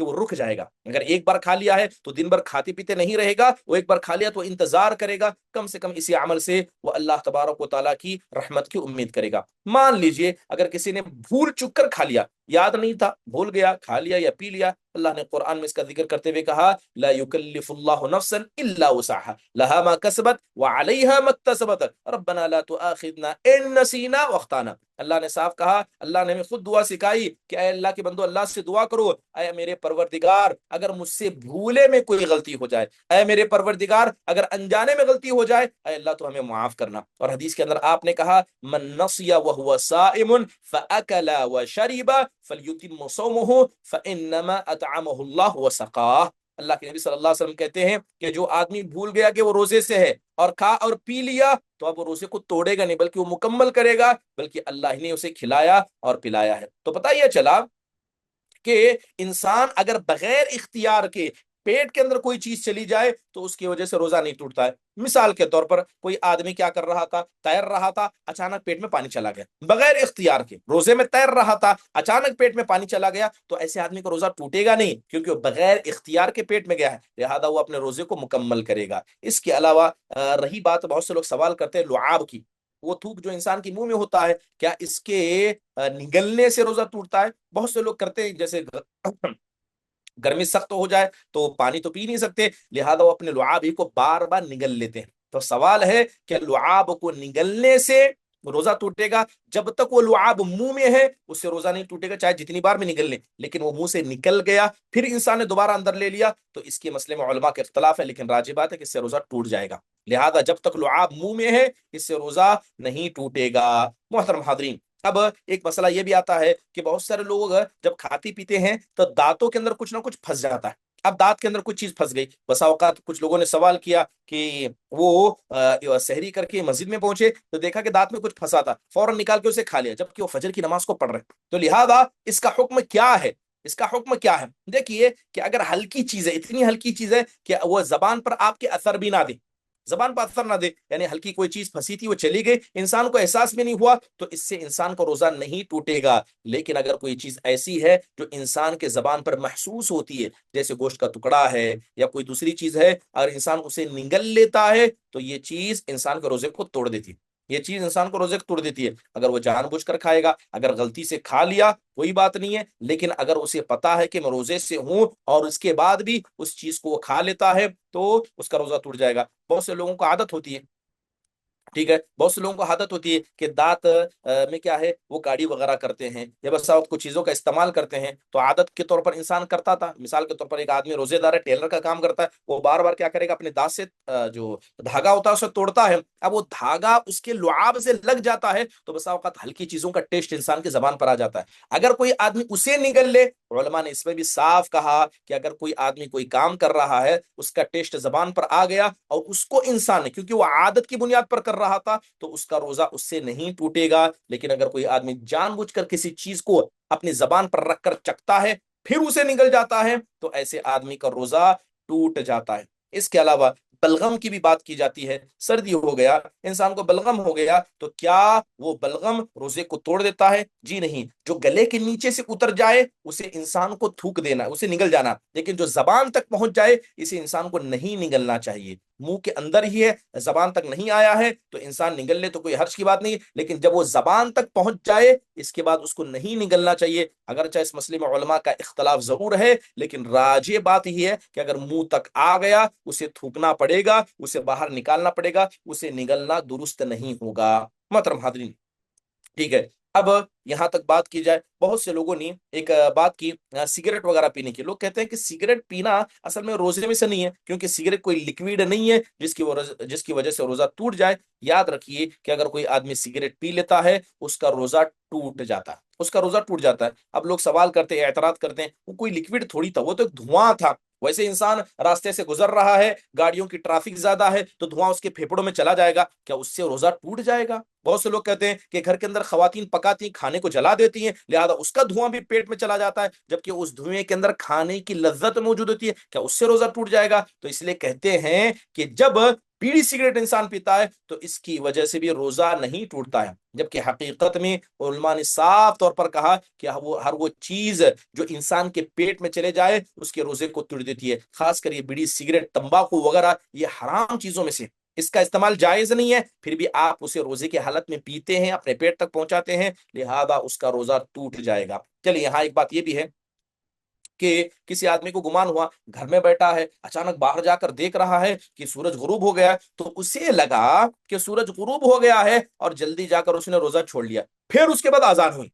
کہ وہ رک جائے گا. اگر ایک بار کھا لیا ہے تو دن بھر کھاتے پیتے نہیں رہے گا. وہ ایک بار کھا لیا تو انتظار کرے گا, کم سے کم اسی عمل سے وہ اللہ تبارک و تعالیٰ کی رحمت کی امید کرے گا. مان لیجئے اگر کسی نے بھول چک کر کھا لیا, یاد نہیں تھا, بھول گیا, کھا لیا یا پی لیا, اللہ نے قرآن میں اس کا ذکر کرتے ہوئے کہا لا یکلف اللہ نفسا الا وسعها لها ما کسبت وعلیها ما اکتسبت ربنا لا تؤاخذنا ان نسینا واخطانا. اللہ نے صاف کہا, اللہ نے ہمیں خود دعا سکھائی کہ اے اللہ کے بندو اللہ سے دعا کرو, اے میرے پروردگار اگر مجھ سے بھولے میں کوئی غلطی ہو جائے, اے میرے پروردگار اگر انجانے میں غلطی ہو جائے, اے اللہ تو ہمیں معاف کرنا. اور حدیث کے اندر آپ نے کہا من نسیا وهو صائم فاکل وشرب فلیتم صومه فانما اطعمه اللہ وسقاه. اللہ کے نبی صلی اللہ علیہ وسلم کہتے ہیں کہ جو آدمی بھول گیا کہ وہ روزے سے ہے اور کھا اور پی لیا تو اب وہ روزے کو توڑے گا نہیں بلکہ وہ مکمل کرے گا, بلکہ اللہ ہی نے اسے کھلایا اور پلایا ہے. تو پتہ یہ چلا کہ انسان اگر بغیر اختیار کے پیٹ کے اندر کوئی چیز چلی جائے تو اس کی وجہ سے روزہ نہیں ٹوٹتا ہے. مثال کے طور پر کوئی آدمی کیا کر رہا تھا, تیر رہا تھا, اچانک پیٹ میں پانی چلا گیا, بغیر اختیار کے روزے میں تیر رہا تھا, اچانک پیٹ میں پانی چلا گیا, تو ایسے آدمی کا روزہ ٹوٹے گا نہیں کیونکہ وہ بغیر اختیار کے پیٹ میں گیا ہے, لہذا وہ اپنے روزے کو مکمل کرے گا. اس کے علاوہ رہی بات, بہت سے لوگ سوال کرتے ہیں لعاب کی, وہ تھوک جو انسان کے منہ میں ہوتا ہے کیا اس کے نگلنے سے روزہ ٹوٹتا ہے؟ بہت سے لوگ کرتے ہیں جیسے گرمی سخت ہو جائے تو پانی تو پی نہیں سکتے, لہذا وہ اپنے لعاب ہی کو بار بار نگل لیتے ہیں. تو سوال ہے کہ لعاب کو نگلنے سے روزہ ٹوٹے گا؟ جب تک وہ لعاب منہ میں ہے اس سے روزہ نہیں ٹوٹے گا, چاہے جتنی بار میں نگل لیں, لیکن وہ منہ سے نکل گیا پھر انسان نے دوبارہ اندر لے لیا تو اس کے مسئلے میں علماء کا اختلاف ہے, لیکن راجح بات ہے کہ اس سے روزہ ٹوٹ جائے گا. لہذا جب تک لعاب منہ میں ہے اس سے روزہ نہیں ٹوٹے گا. محترم حاضرین, اب ایک مسئلہ یہ بھی آتا ہے کہ بہت سارے لوگ جب کھاتے پیتے ہیں تو دانتوں کے اندر کچھ نہ کچھ پھنس جاتا ہے. اب دانت کے اندر کچھ چیز پھنس گئی, بسا اوقات کچھ لوگوں نے سوال کیا کہ وہ سحری کر کے مسجد میں پہنچے تو دیکھا کہ دانت میں کچھ پھنسا تھا, فوراً نکال کے اسے کھا لیا جبکہ وہ فجر کی نماز کو پڑھ رہے. تو لہذا اس کا حکم کیا ہے؟ اس کا حکم کیا ہے؟ دیکھیے کہ اگر ہلکی چیز ہے, اتنی ہلکی چیز ہے کہ وہ زبان پر آپ کے اثر بھی نہ دے, زبان پر اثر نہ دے, یعنی ہلکی کوئی چیز پھنسی تھی وہ چلی گئی, انسان کو احساس بھی نہیں ہوا, تو اس سے انسان کو روزہ نہیں ٹوٹے گا. لیکن اگر کوئی چیز ایسی ہے جو انسان کے زبان پر محسوس ہوتی ہے, جیسے گوشت کا ٹکڑا ہے یا کوئی دوسری چیز ہے, اگر انسان اسے نگل لیتا ہے تو یہ چیز انسان کے روزے کو توڑ دیتی ہے, یہ چیز انسان کو روزے کو توڑ دیتی ہے. اگر وہ جان بوجھ کر کھائے گا, اگر غلطی سے کھا لیا کوئی بات نہیں ہے, لیکن اگر اسے پتا ہے کہ میں روزے سے ہوں اور اس کے بعد بھی اس چیز کو وہ کھا لیتا ہے تو اس کا روزہ ٹوٹ جائے گا. بہت سے لوگوں کو عادت ہوتی ہے, ٹھیک ہے, بہت سے لوگوں کو عادت ہوتی ہے کہ دانت میں کیا ہے وہ کاڑی وغیرہ کرتے ہیں یا بس کچھ چیزوں کا استعمال کرتے ہیں, تو عادت کے طور پر انسان کرتا تھا. مثال کے طور پر ایک آدمی روزے دار ہے, ٹیلر کا کام کرتا ہے, وہ بار بار کیا کرے گا, اپنے دانت سے جو دھاگا ہوتا ہے اسے توڑتا ہے. اب وہ دھاگا اس کے لعاب سے لگ جاتا ہے تو بس اوقات ہلکی چیزوں کا ٹیسٹ انسان کی زبان پر آ جاتا ہے. اگر کوئی آدمی اسے نگل لے, علماء نے اس میں بھی صاف کہا کہ اگر کوئی آدمی کوئی کام کر رہا ہے, اس کا ٹیسٹ زبان پر آ گیا اور اس کو انسان نے, کیونکہ وہ عادت کی بنیاد پر کر رہا تھا, تو اس کا روزہ اس سے نہیں ٹوٹے گا. لیکن اگر کوئی آدمی جان بوجھ کر کسی چیز کو اپنی زبان پر رکھ کر چکھتا ہے پھر اسے نگل جاتا ہے تو ایسے آدمی کا روزہ ٹوٹ جاتا ہے. اس کے علاوہ بلغم کی بھی بات کی جاتی ہے. سردی ہو گیا, انسان کو بلغم ہو گیا, تو کیا وہ بلغم روزے کو توڑ دیتا ہے؟ جی نہیں. جو گلے کے نیچے سے اتر جائے اسے انسان کو تھوک دینا, اسے نگل جانا, لیکن جو زبان تک پہنچ جائے اسے انسان کو نہیں نگلنا چاہیے. منہ کے اندر ہی ہے, زبان تک نہیں آیا ہے تو انسان نگل لے تو کوئی حرج کی بات نہیں, لیکن جب وہ زبان تک پہنچ جائے اس کے بعد اس کو نہیں نگلنا چاہیے. اگرچہ اس مسئلے میں علماء کا اختلاف ضرور ہے, لیکن راجح بات یہ ہے کہ اگر منہ تک آ گیا اسے تھوکنا پڑے گا, اسے باہر نکالنا پڑے گا, اسے نگلنا درست نہیں ہوگا. محترم حاضرین, ٹھیک ہے, اب یہاں تک بات کی جائے, بہت سے لوگوں نے ایک بات کی سگریٹ وغیرہ پینے کی. لوگ کہتے ہیں کہ سگریٹ پینا اصل میں روزے میں سے نہیں ہے, کیونکہ سگریٹ کوئی لکوڈ نہیں ہے جس کی وجہ سے روزہ ٹوٹ جائے. یاد رکھیے کہ اگر کوئی آدمی سگریٹ پی لیتا ہے اس کا روزہ ٹوٹ جاتا ہے, اس کا روزہ ٹوٹ جاتا ہے. اب لوگ سوال کرتے ہیں, اعتراض کرتے ہیں, وہ کوئی لکوڈ تھوڑی تھا, وہ تو ایک دھواں تھا. ویسے انسان راستے سے گزر رہا ہے, گاڑیوں کی ٹریفک زیادہ ہے تو دھواں اس کے پھیپھڑوں میں چلا جائے گا, کیا اس سے روزہ ٹوٹ جائے گا؟ بہت سے لوگ کہتے ہیں کہ گھر کے اندر خواتین پکاتی ہیں, کھانے کو جلا دیتی ہیں, لہذا اس کا دھواں بھی پیٹ میں چلا جاتا ہے, جبکہ اس دھوئیں کے اندر کھانے کی لذت موجود ہوتی ہے, کیا اس سے روزہ ٹوٹ جائے گا؟ تو اس لیے کہتے ہیں کہ جب بیڑی سگریٹ انسان پیتا ہے تو اس کی وجہ سے بھی روزہ نہیں ٹوٹتا ہے، جبکہ حقیقت میں علماء نے صاف طور پر کہا کہ ہر وہ چیز جو انسان کے پیٹ میں چلے جائے اس کے روزے کو توڑ دیتی ہے، خاص کر یہ بیڑی سگریٹ تمباکو وغیرہ یہ حرام چیزوں میں سے، اس کا استعمال جائز نہیں ہے، پھر بھی آپ اسے روزے کی حالت میں پیتے ہیں، اپنے پیٹ تک پہنچاتے ہیں، لہذا اس کا روزہ ٹوٹ جائے گا۔ چلیے یہاں ایک بات یہ بھی ہے کہ کسی آدمی کو گمان ہوا، گھر میں بیٹھا ہے، اچانک باہر جا کر دیکھ رہا ہے کہ سورج غروب ہو گیا، تو اسے لگا کہ سورج غروب ہو گیا ہے اور جلدی جا کر اس نے روزہ چھوڑ لیا، پھر اس کے بعد اذان ہوئی،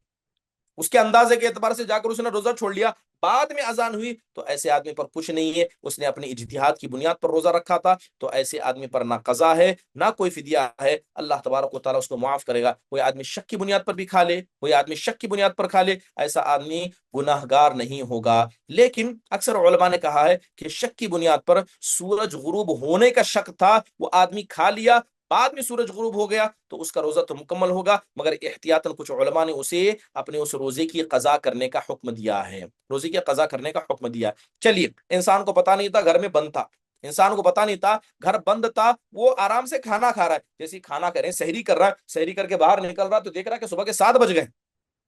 اس کے اندازے کے اعتبار سے جا کر اس نے روزہ چھوڑ لیا، بعد میں اذان ہوئی، تو ایسے آدمی پر کچھ نہیں ہے، اس نے اپنی اجتہاد کی بنیاد پر روزہ رکھا تھا، تو ایسے آدمی پر نہ قضا ہے نہ کوئی فدیہ ہے، اللہ تبارک و تعالیٰ اس کو معاف کرے گا۔ کوئی آدمی شک کی بنیاد پر بھی کھا لے، کوئی آدمی شک کی بنیاد پر کھا لے، ایسا آدمی گناہ گار نہیں ہوگا۔ لیکن اکثر علماء نے کہا ہے کہ شک کی بنیاد پر سورج غروب ہونے کا شک تھا، وہ آدمی کھا لیا، بعد میں سورج غروب ہو گیا، تو اس کا روزہ تو مکمل ہوگا، مگر احتیاطاً کچھ علماء نے اسے اپنے اس روزے کی قضا کرنے کا حکم دیا ہے، روزے کی قضا کرنے کا حکم دیا۔ چلیے انسان کو پتا نہیں تھا گھر میں بند تھا، انسان کو پتا نہیں تھا گھر بند تھا، وہ آرام سے کھانا کھا رہا ہے، جیسے کھانا کریں سحری کر رہا ہے، سحری کر کے باہر نکل رہا ہے تو دیکھ رہا ہے کہ صبح کے 7 بج گئے،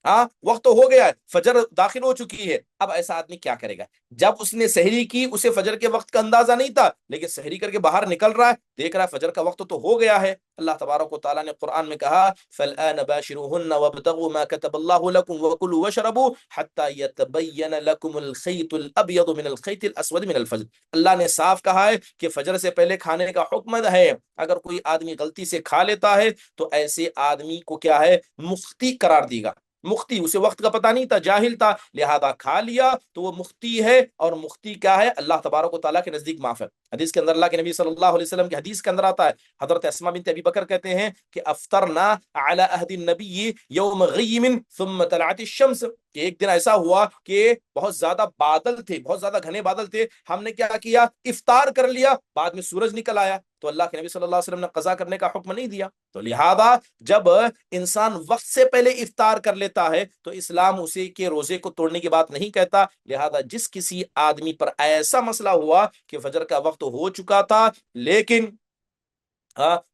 ہاں وقت تو ہو گیا ہے، فجر داخل ہو چکی ہے، اب ایسا آدمی کیا کرے گا؟ جب اس نے سحری کی اسے فجر کے وقت کا اندازہ نہیں تھا، لیکن سحری کر کے باہر نکل رہا ہے، دیکھ رہا ہے فجر کا وقت تو ہو گیا ہے۔ اللہ تبارک و تعالیٰ نے قرآن میں کہا فَالْآنَ بَاشِرُوهُنَّ وَابْتَغُوا مَا كَتَبَ اللَّهُ لَكُمْ وَكُلُوا وَاشْرَبُوا حَتَّى يَتَبَيَّنَ لَكُمُ الْخَيْطُ الْأَبْيَضُ مِنَ الْخَيْطِ الْأَسْوَدِ مِنَ الْفَجْرِ۔ اللہ نے صاف کہا ہے کہ فجر سے پہلے کھانے کا حکم ہے، اگر کوئی آدمی غلطی سے کھا لیتا ہے تو ایسے آدمی کو کیا ہے؟ مختی قرار دی گا، مختی، اسے وقت کا پتہ نہیں تھا، جاہل تھا، لہذا کھا لیا تو وہ مختی ہے، اور مختی کیا ہے؟ اللہ تبارک و تعالیٰ کے نزدیک معاف ہے۔ حدیث کے اندر اللہ کے نبی صلی اللہ علیہ وسلم کی حدیث کے اندر آتا ہے، حضرت اسماء بنت ابی بکر کہتے ہیں کہ افطرنا علی عہد النبی یوم غیم ثم طلعت الشمس، کہ ایک دن ایسا ہوا کہ بہت زیادہ بادل تھے، بہت زیادہ گھنے بادل تھے، ہم نے کیا کیا؟ افطار کر لیا، بعد میں سورج نکل آیا، تو اللہ کے نبی صلی اللہ علیہ وسلم نے قضا کرنے کا حکم نہیں دیا۔ تو لہذا جب انسان وقت سے پہلے افطار کر لیتا ہے تو اسلام اسے کے روزے کو توڑنے کی بات نہیں کہتا، لہذا جس کسی آدمی پر ایسا مسئلہ ہوا کہ فجر کا وقت ہو چکا تھا لیکن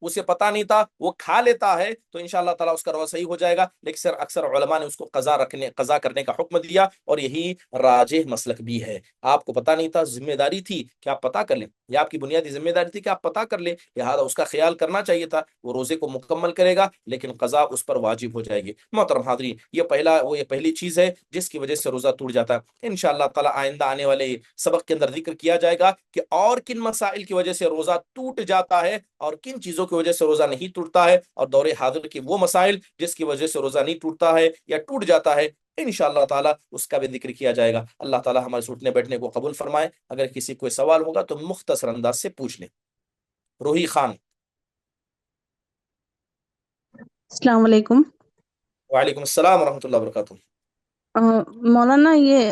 اسے پتا نہیں تھا، وہ کھا لیتا ہے، تو انشاءاللہ تعالیٰ اس کا روزہ صحیح ہو جائے گا، لیکن سر اکثر علماء نے اس کو قضا کرنے کا حکم دیا، اور یہی راجح مسلک بھی ہے۔ آپ کو پتا نہیں تھا، ذمہ داری تھی کہ آپ پتا کر لیں، یہ آپ کی بنیادی ذمہ داری تھی کہ آپ پتا کر لیں، لہذا اس کا خیال کرنا چاہیے تھا، وہ روزے کو مکمل کرے گا لیکن قضا اس پر واجب ہو جائے گی۔ محترم حاضرین، یہ پہلی چیز ہے جس کی وجہ سے روزہ ٹوٹ جاتا ہے۔ انشاءاللہ تعالیٰ آئندہ آنے والے سبق کے اندر ذکر کیا جائے گا کہ اور کن مسائل کی وجہ سے روزہ ٹوٹ جاتا ہے اور کن چیزوں کی وجہ سے روزہ نہیں ٹوٹتا ہے، اور دور حاضر کے وہ مسائل جس کی وجہ سے روزہ نہیں ٹوٹتا ہے یا ٹوٹ جاتا ہے، انشاءاللہ تعالیٰ اس کا بھی ذکر کیا جائے گا۔ اللہ تعالیٰ ہمارے سوچنے بیٹھنے کو قبول فرمائے۔ اگر کسی کوئی سوال ہوگا تو مختصر انداز سے پوچھ لیں۔ روحی خان۔ السلام علیکم۔ وعلیکم السلام ورحمۃ اللہ وبرکاتہ۔ مولانا یہ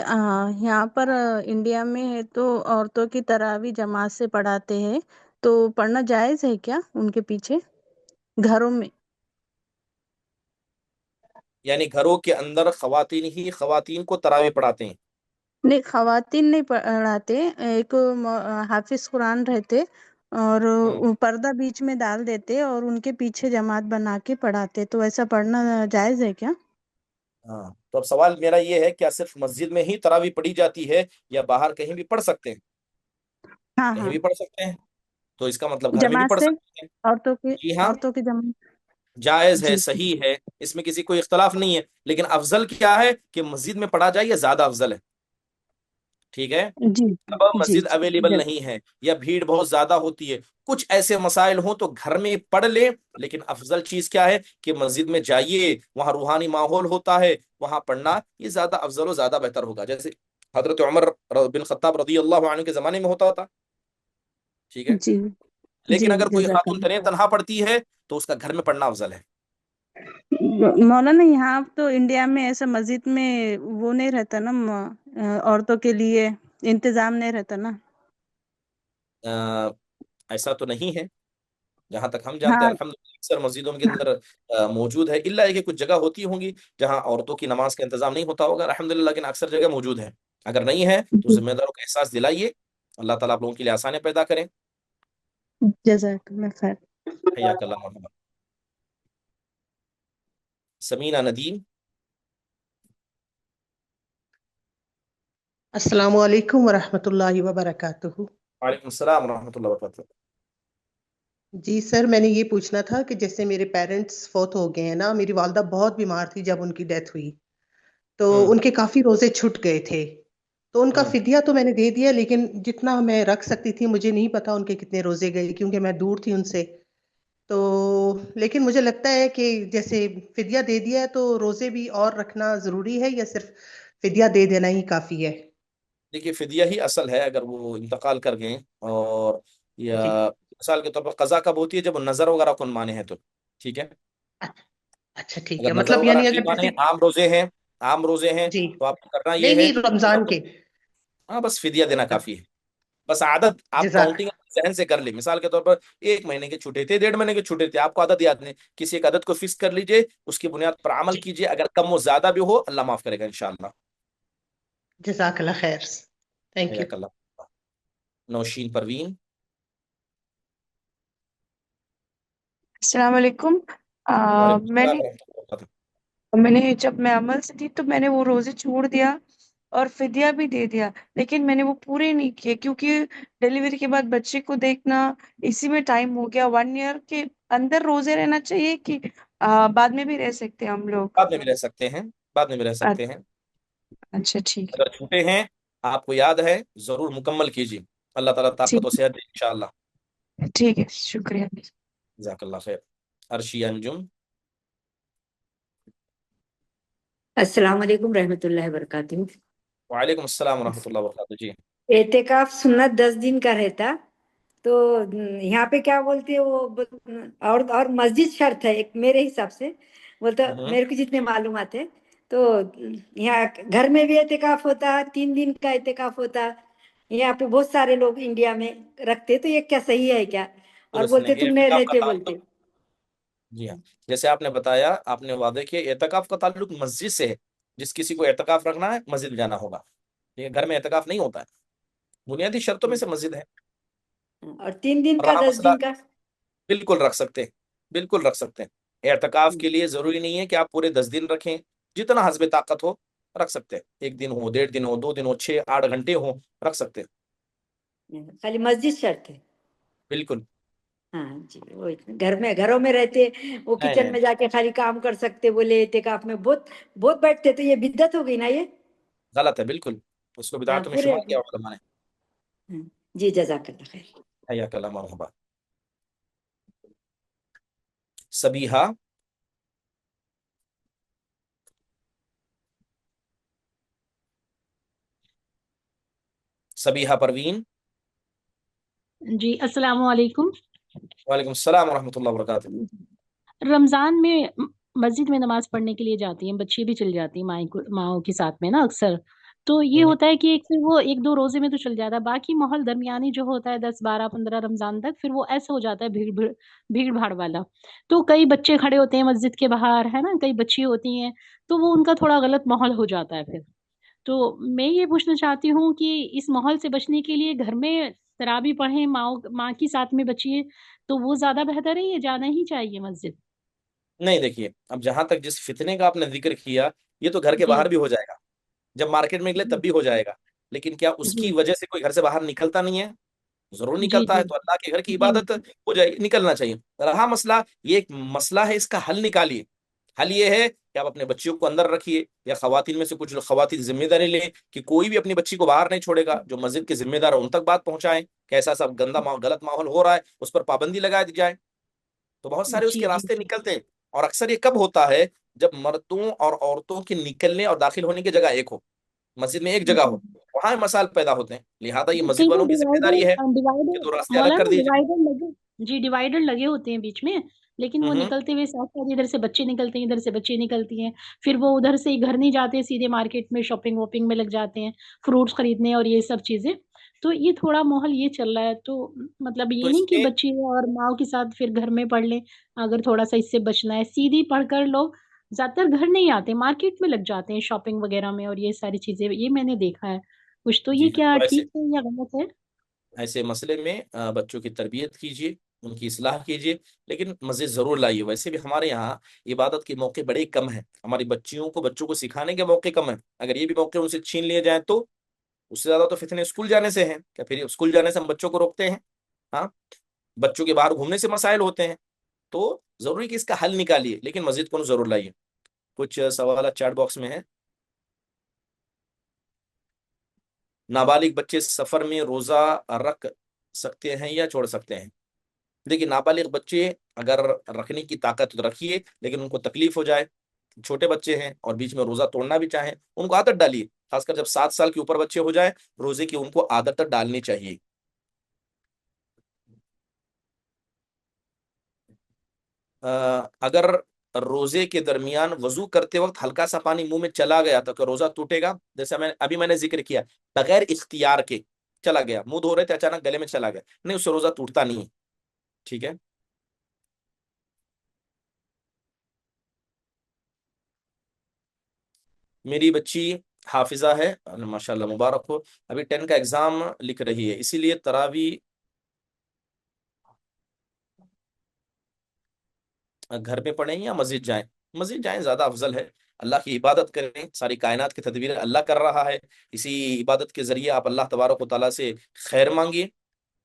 یہاں پر انڈیا میں ہے تو عورتوں کی تراویح جماعت سے پڑھاتے ہیں، تو پڑھنا جائز ہے کیا ان کے پیچھے گھروں میں؟ یعنی گھروں کے اندر خواتین ہی خواتین کو تراویح پڑھاتے ہیں؟ نہیں، خواتین نہیں پڑھاتے، ایک حافظ قرآن رہتے اور وہ پردہ بیچ میں ڈال دیتے اور ان کے پیچھے جماعت بنا کے پڑھاتے، تو ایسا پڑھنا جائز ہے کیا؟ ہاں، تو اب سوال میرا یہ ہے، کیا صرف مسجد میں ہی تراویح پڑھی جاتی ہے یا باہر کہیں بھی پڑھ سکتے ہیں؟ ہاں کہیں ہاں، بھی پڑھ سکتے ہیں، تو اس کا مطلب گھر میں بھی جماعت پڑھ سے، سکتے ہیں۔ جی ہاں، عورتوں کی جماعت۔ جائز ہے، جی صحیح ہے، اس میں کسی کوئی اختلاف نہیں ہے، لیکن افضل کیا ہے کہ مسجد میں پڑھا جائے، یہ زیادہ افضل ہے۔ ٹھیک ہے؟ جی اب جی مسجد جی اویلیبل جی نہیں ہے یا بھیڑ بہت زیادہ ہوتی ہے، کچھ ایسے مسائل ہوں تو گھر میں پڑھ لیں، لیکن افضل چیز کیا ہے کہ مسجد میں جائیے، وہاں روحانی ماحول ہوتا ہے، وہاں پڑھنا یہ زیادہ افضل و زیادہ بہتر ہوگا، جیسے حضرت عمر بن خطاب رضی اللہ عنہ کے زمانے میں ہوتا تھا۔ ٹھیک ہے؟ جی جی، لیکن اگر کوئی جزاک خاتون تنہا اللہ۔ تنہا پڑتی ہے تو اس کا گھر میں پڑھنا افضل ہے۔ مولانا یہاں تو انڈیا میں ایسا مسجد میں وہ نہیں رہتا نا، عورتوں کے لیے انتظام نہیں رہتا نا۔ ایسا تو نہیں ہے، جہاں تک ہم جانتے ہاں ہیں الحمدللہ اکثر مسجدوں کے اندر موجود ہے، الا ہے کہ کچھ جگہ ہوتی ہوں گی جہاں عورتوں کی نماز کا انتظام نہیں ہوتا ہوگا، الحمدللہ لیکن اکثر جگہ موجود ہے۔ اگر نہیں ہے تو جی ذمہ داروں کا احساس دلائیے، اللہ تعالیٰ آپ لوگوں کے لیے آسانیاں پیدا کریں۔ جزاک اللہ خیر. حیاک اللہ مرحبا. سمینہ ندیم. السلام علیکم ورحمۃ اللہ وبرکاتہ. وعلیکم السلام ورحمۃ اللہ وبرکاتہ. جی سر، میں نے یہ پوچھنا تھا کہ جیسے میرے پیرنٹس فوت ہو گئے ہیں نا، میری والدہ بہت بیمار تھی جب ان کی ڈیتھ ہوئی، تو ہوں ان کے کافی روزے چھٹ گئے تھے. تو ان کا ہوں فدیہ تو میں نے دے دیا، لیکن جتنا میں رکھ سکتی تھی مجھے نہیں پتا ان کے کتنے روزے گئے، کیونکہ میں دور تھی ان سے. تو لیکن مجھے لگتا ہے کہ جیسے فدیہ دے دیا ہے تو روزے بھی اور رکھنا ضروری ہے، یا صرف فدیہ دے دینا ہی کافی ہے؟ دیکھیے فدیہ ہی اصل ہے. اگر وہ انتقال کر گئے اور یا جی. مثال کے طور پر قضا کب ہوتی ہے؟ جب وہ نظر وغیرہ کن مانے ہیں تو ٹھیک ہے. اچھا ٹھیک اگر ہے، نظر مطلب وغیرہ یعنی نہیں اگر مانے، جیسے. عام روزے ہیں جی. تو آپ کو کرنا نہیں یہ ہے نہیں، کہ رمضان آپ، کے. ہاں بس فدیہ دینا کافی ہے. بس عادت آپ جزاک. کاؤنٹنگ ذہن سے کر لیں. مثال کے طور پر 1 مہینے کے چھوٹے تھے، 1.5 مہینے کے چھوٹے تھے، آپ کو عادت یاد نہیں، کسی ایک عادت کو فکس کر لیجئے، اس کی بنیاد پر عمل جی. کیجئے. اگر کم و زیادہ بھی ہو اللہ معاف کرے گا انشاءاللہ. جزاک اللہ خیر. Thank you. حیاک اللہ. نوشین پروین. السلام علیکم. وعلیکم میں السلام نے ورحمۃ اللہ وبرکاتہ. جب میں عمل سے تھی تو میں نے وہ روزے چھوڑ دیا اور فدیہ بھی دے دیا، لیکن میں نے وہ پورے نہیں کیے کیونکہ ڈلیوری کے بعد بچے کو دیکھنا، اسی میں ٹائم ہو گیا. 1 ایئر کے اندر روزے رہنا چاہیے کہ بعد میں بھی رہ سکتے ہیں ہم لوگ؟ بعد میں بھی رہ سکتے ہیں، بعد میں بھی رہ سکتے ہیں. اچھا ٹھیک ہے. اگر چھوٹے ہیں، آپ کو یاد ہے، ضرور مکمل کیجیے. اللہ تعالیٰ طاقت ٹھیک و صحت دے انشاءاللہ. ٹھیک ہے، شکریہ. جزاک اللہ خیر. عرشی انجم. السلام علیکم رحمۃ اللہ وبرکاتہ. وعلیکم السلام ورحمۃ اللہ وبرکاتہ. جی. اعتکاف سنت 10 دن کا رہتا، تو یہاں پہ کیا بولتے ہیں وہ اور مسجد شرط ہے ایک میرے حساب سے، بولتا ہوں. میرے کو جتنے معلومات ہے. تو یہاں گھر میں بھی اعتکاف ہوتا، 3 دن کا اعتکاف ہوتا. یہاں پہ بہت سارے لوگ انڈیا میں رکھتے، تو یہ کیا صحیح ہے کیا؟ اور درست بولتے نہیں، تم نہیں اعتکاف کا رہتے بولتے. تعلق، جی ہاں، جیسے آپ نے بتایا، آپ نے وعدے کیا، اعتکاف کا تعلق مسجد سے ہے. جس کسی کو اعتکاف رکھنا ہے مسجد میں جانا ہوگا. یہ گھر میں اعتکاف نہیں ہوتا ہے. بنیادی شرطوں میں سے مسجد ہے. اور 3 دن اور کا رہا دس مسئلہ، دن کا بالکل رکھ سکتے ہیں، بالکل رکھ سکتے ہیں. اعتکاف کے لیے ضروری نہیں ہے کہ آپ پورے 10 دن رکھیں. جتنا حسب طاقت ہو رکھ سکتے ہیں. 1 دن ہو، 1.5 دن ہو، 2 دن ہو، 6 8 گھنٹے ہو، رکھ سکتے ہیں. خالی مسجد شرط ہے. بالکل. ہاں جی، گھروں میں رہتے، وہ کچن نہیں، میں جا کے خالی کام کر سکتے، بولے اعتکاف میں بہت بہت بیٹھتے، تو یہ بدعت ہو گئی نا یہ. غلط ہے بالکل. اس کو ہاں بدعتوں میں پورے. شمار کیا علماء نے. جی جزاک اللہ خیر. حیاک اللہ مرحبا. سبیحہ. سبیحہ پروین. جی السلام علیکم. وعلیکم السلام ورحمۃ اللہ وبرکاتہ. رمضان میں مسجد میں نماز پڑھنے کے لیے جاتی ہیں بچی بھی، چل جاتی ہیں ماؤں کے ساتھ میں نا اکثر. تو یہ ہوں. ہوتا ہے کہ ایک پھر وہ 1 2 روزے میں تو چل جاتا ہے، باقی ماحول درمیانی جو ہوتا ہے 10 12 15 رمضان تک، پھر وہ ایسا ہو جاتا ہے بھیڑ بھاڑ والا. تو کئی بچے کھڑے ہوتے ہیں مسجد کے باہر، ہے نا، کئی بچی ہوتی ہیں، تو وہ ان کا تھوڑا غلط ماحول ہو جاتا ہے پھر. تو میں یہ پوچھنا چاہتی ہوں کہ اس ماحول سے بچنے کے لیے گھر میں تراویح پڑھیں، ماں کی ساتھ میں بچیے، تو وہ زیادہ بہتر ہے، یہ جانا ہی چاہیے مسجد؟ نہیں دیکھیے، اب جہاں تک جس فتنے کا آپ نے ذکر کیا، یہ تو گھر کے جی باہر بھی ہو جائے گا. جب مارکیٹ میں نکلے جی تب بھی ہو جائے گا. لیکن کیا اس جی کی وجہ سے کوئی گھر سے باہر نکلتا نہیں ہے؟ ضرور جی نکلتا جی ہے. تو اللہ کے گھر کی جی عبادت ہو جائے، نکلنا چاہیے. رہا مسئلہ، یہ ایک مسئلہ ہے، اس کا حل نکالیے. حل یہ ہے کہ آپ اپنے بچیوں کو اندر رکھیے، یا خواتین میں سے کچھ خواتین ذمہ داری لیں کہ کوئی بھی اپنی بچی کو باہر نہیں چھوڑے گا. جو مسجد کے ذمہ دار ہیں ان تک بات پہنچائیں کہ ایسا سب گندا غلط ماحول ہو رہا ہے، اس پر پابندی لگا دی جائے. تو بہت سارے اس جی کے جی راستے نکلتے ہیں. اور اکثر یہ کب ہوتا ہے؟ جب مردوں اور عورتوں کے نکلنے اور داخل ہونے کی جگہ ایک ہو، مسجد میں ایک جگہ جی. ہو، وہاں مسائل پیدا ہوتے ہیں. لہذا یہ مسجد کئی والوں تو کی ذمہ داری ہے کہ ڈیوائڈر دو راستے الگ کر مولانا دیجیے. ڈیوائڈر لگے. جی ڈیوائڈر لگے ہوتے ہیں بیچ میں، لیکن وہ ہوں. نکلتے ہوئے ساتھ ساتھ ادھر سے بچے نکلتے ہیں، ادھر سے بچے نکلتی ہیں، پھر وہ ادھر سے گھر نہیں جاتے، سیدھے مارکیٹ میں شاپنگ واپنگ میں لگ جاتے ہیں، فروٹس خریدنے اور یہ سب چیزیں. تو یہ تھوڑا ماحول یہ چل رہا ہے. تو مطلب تو یہ اس نہیں کہ میں بچے اور ماؤں کے ساتھ پھر گھر میں پڑھ لیں. اگر تھوڑا سا اس سے بچنا ہے، سیدھی پڑھ کر لوگ زیادہ تر گھر نہیں آتے، مارکیٹ میں لگ جاتے ہیں شاپنگ وغیرہ میں اور یہ ساری چیزیں، یہ میں نے دیکھا ہے کچھ. تو جی یہ ہاں، کیا تو ایسے ٹھیک ہے یا غلط ہے؟ ایسے مسئلے میں بچوں کی تربیت کیجیے، ان کی اصلاح کیجیے، لیکن مسجد ضرور لائیے۔ ویسے بھی ہمارے یہاں عبادت کے موقع بڑے کم ہیں، ہماری بچوں کو سکھانے کے موقع کم ہیں۔ اگر یہ بھی موقع ان سے چھین لیے جائیں تو اس سے زیادہ تو فتنے اسکول جانے سے ہیں۔ کیا پھر اسکول جانے سے ہم بچوں کو روکتے ہیں؟ ہاں، بچوں کے باہر گھومنے سے مسائل ہوتے ہیں، تو ضروری کہ اس کا حل نکالیے، لیکن مسجد کو ضرور لائیے۔ کچھ سوالات چیٹ باکس میں ہیں۔ نابالغ بچے سفر میں روزہ رکھ سکتے ہیں یا چھوڑ سکتے ہیں؟ دیکھیے، نابالغ بچے اگر رکھنے کی طاقت تو رکھیے، لیکن ان کو تکلیف ہو جائے، چھوٹے بچے ہیں اور بیچ میں روزہ توڑنا بھی چاہیں، ان کو عادت ڈالیے، خاص کر جب 7 سال کے اوپر بچے ہو جائے، روزے کی ان کو عادت ڈالنی چاہیے۔ اگر روزے کے درمیان وضو کرتے وقت ہلکا سا پانی منہ میں چلا گیا تو کہ روزہ ٹوٹے گا؟ جیسے میں نے ذکر کیا، بغیر اختیار کے چلا گیا، منہ دھو رہے تھے اچانک گلے میں چلا گیا، نہیں، اس سے روزہ ٹوٹتا نہیں ہے۔ ٹھیک ہے۔ میری بچی حافظہ ہے، ماشاءاللہ مبارک ہو، ابھی 10 کا ایگزام لکھ رہی ہے، اسی لیے تراویح گھر میں پڑھیں یا مسجد جائیں؟ مسجد جائیں، زیادہ افضل ہے۔ اللہ کی عبادت کریں، ساری کائنات کی تدبیر اللہ کر رہا ہے، اسی عبادت کے ذریعے آپ اللہ تبارک و تعالیٰ سے خیر مانگیے۔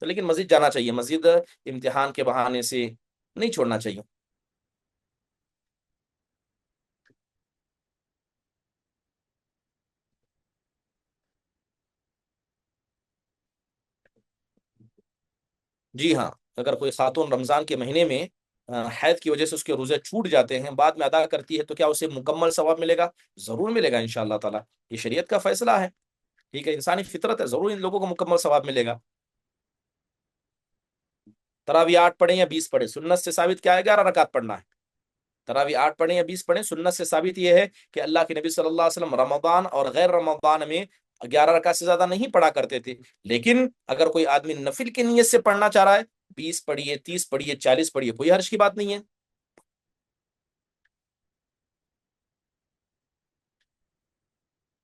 تو لیکن مسجد جانا چاہیے، مسجد امتحان کے بہانے سے نہیں چھوڑنا چاہیے۔ جی ہاں، اگر کوئی خاتون رمضان کے مہینے میں حید کی وجہ سے اس کے روزے چھوٹ جاتے ہیں، بعد میں ادا کرتی ہے، تو کیا اسے مکمل ثواب ملے گا؟ ضرور ملے گا انشاءاللہ تعالیٰ، یہ شریعت کا فیصلہ ہے، ٹھیک ہے، انسانی فطرت ہے، ضرور ان لوگوں کو مکمل ثواب ملے گا۔ تراویح 8 پڑھیں یا 20 پڑھیں؟ سنت سے ثابت کیا ہے 11 رکعت پڑھنا ہے۔ تراویح 8 پڑھیں یا 20 پڑھیں، سنت سے ثابت یہ ہے کہ اللہ کے نبی صلی اللہ علیہ وسلم رمضان اور غیر رمضان میں 11 رکعت سے زیادہ نہیں پڑھا کرتے تھے، لیکن اگر کوئی آدمی نفل کی نیت سے پڑھنا چاہ رہا ہے، 20 پڑھیے، 30 پڑھیے، 40 پڑھیے، کوئی حرج کی بات نہیں ہے۔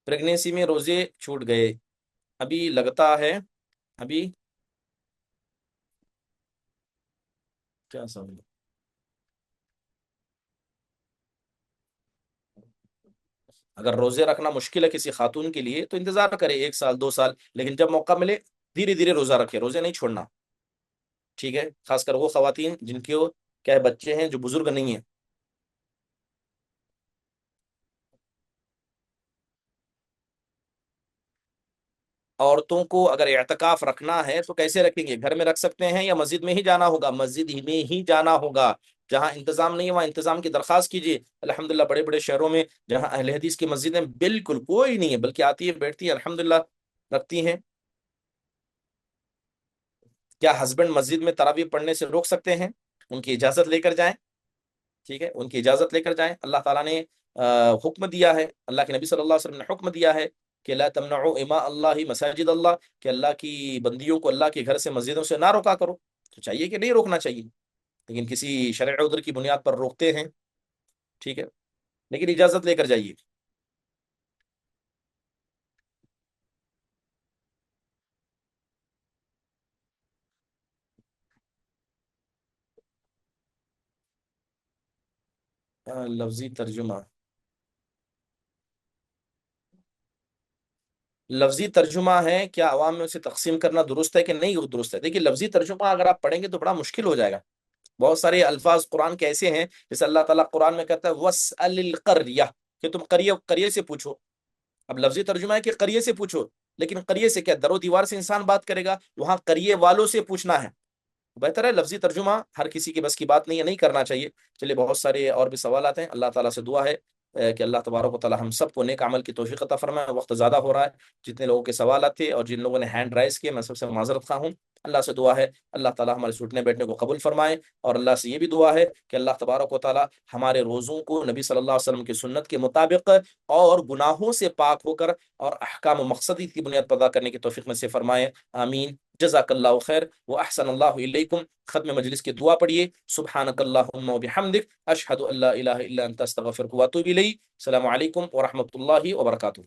پریگنینسی میں روزے چھوٹ گئے، ابھی لگتا ہے، ابھی کیا سمجھ، اگر روزے رکھنا مشکل ہے کسی خاتون کے لیے تو انتظار کرے 1 سال 2 سال، لیکن جب موقع ملے دھیرے دھیرے روزہ رکھے، روزے نہیں چھوڑنا، ٹھیک ہے، خاص کر وہ خواتین جن کے کیا بچے ہیں جو بزرگ نہیں ہیں۔ عورتوں کو اگر اعتکاف رکھنا ہے تو کیسے رکھیں گے؟ گھر میں رکھ سکتے ہیں یا مسجد میں ہی جانا ہوگا؟ مسجد ہی میں ہی جانا ہوگا، جہاں انتظام نہیں ہے وہاں انتظام کی درخواست کیجیے۔ الحمدللہ بڑے بڑے شہروں میں جہاں اہل حدیث کی مسجدیں بالکل کوئی نہیں ہے، بلکہ آتی ہے بیٹھتی ہے، الحمدللہ رکھتی ہیں۔ کیا ہسبینڈ مسجد میں تراویح پڑھنے سے روک سکتے ہیں؟ ان کی اجازت لے کر جائیں، ٹھیک ہے، ان کی اجازت لے کر جائیں۔ اللہ تعالیٰ نے حکم دیا ہے، اللہ کے نبی صلی اللہ علیہ وسلم نے حکم دیا ہے کہ لا تمنعوا اماء اللہ مساجد اللہ، کہ اللہ کی بندیوں کو اللہ کے گھر سے مسجدوں سے نہ روکا کرو، تو چاہیے کہ نہیں روکنا چاہیے، لیکن کسی شرع عذر کی بنیاد پر روکتے ہیں، ٹھیک ہے، لیکن اجازت لے کر جائیے۔ لفظی ترجمہ، لفظی ترجمہ ہے، کیا عوام میں اسے تقسیم کرنا درست ہے کہ نہیں درست ہے؟ دیکھیے، لفظی ترجمہ اگر آپ پڑھیں گے تو بڑا مشکل ہو جائے گا۔ بہت سارے الفاظ قرآن کے ایسے ہیں، جیسے اللہ تعالیٰ قرآن میں کہتا ہے وَاسْأَلِ الْقَرْيَةَ، کہ تم قریے سے پوچھو۔ اب لفظی ترجمہ ہے کہ قریے سے پوچھو، لیکن قریے سے کیا در و دیوار سے انسان بات کرے گا؟ وہاں قریے والوں سے پوچھنا ہے۔ بہتر ہے لفظی ترجمہ ہر کسی کے بس کی بات نہیں ہے، نہیں کرنا چاہیے۔ چلیے، بہت سارے اور بھی سوالات ہیں، اللہ تعالیٰ سے دعا ہے کہ اللہ تبارک و تعالیٰ ہم سب کو نیک عمل کی توفیق عطا فرمائے۔ وقت زیادہ ہو رہا ہے، جتنے لوگوں کے سوالات تھے اور جن لوگوں نے ہینڈ رائز کیے، میں سب سے معذرت خواہ ہوں۔ اللہ سے دعا ہے اللہ تعالیٰ ہمارے سوٹنے بیٹھنے کو قبول فرمائے، اور اللہ سے یہ بھی دعا ہے کہ اللہ تبارک و تعالیٰ ہمارے روزوں کو نبی صلی اللہ علیہ وسلم کی سنت کے مطابق اور گناہوں سے پاک ہو کر اور احکام و مقصدی کی بنیاد پر ادا کرنے کی توفیق میں سے فرمائے، آمین۔ جزاک اللہ خیر و احسن اللہ الیکم۔ ختم مجلس کی دعا پڑھیے، سبحانک اللہم و بحمدک، اشہد ان لا الہ الا انت استغفرک و اتوب الیک۔ السلام علیکم ورحمۃ اللہ وبرکاتہ۔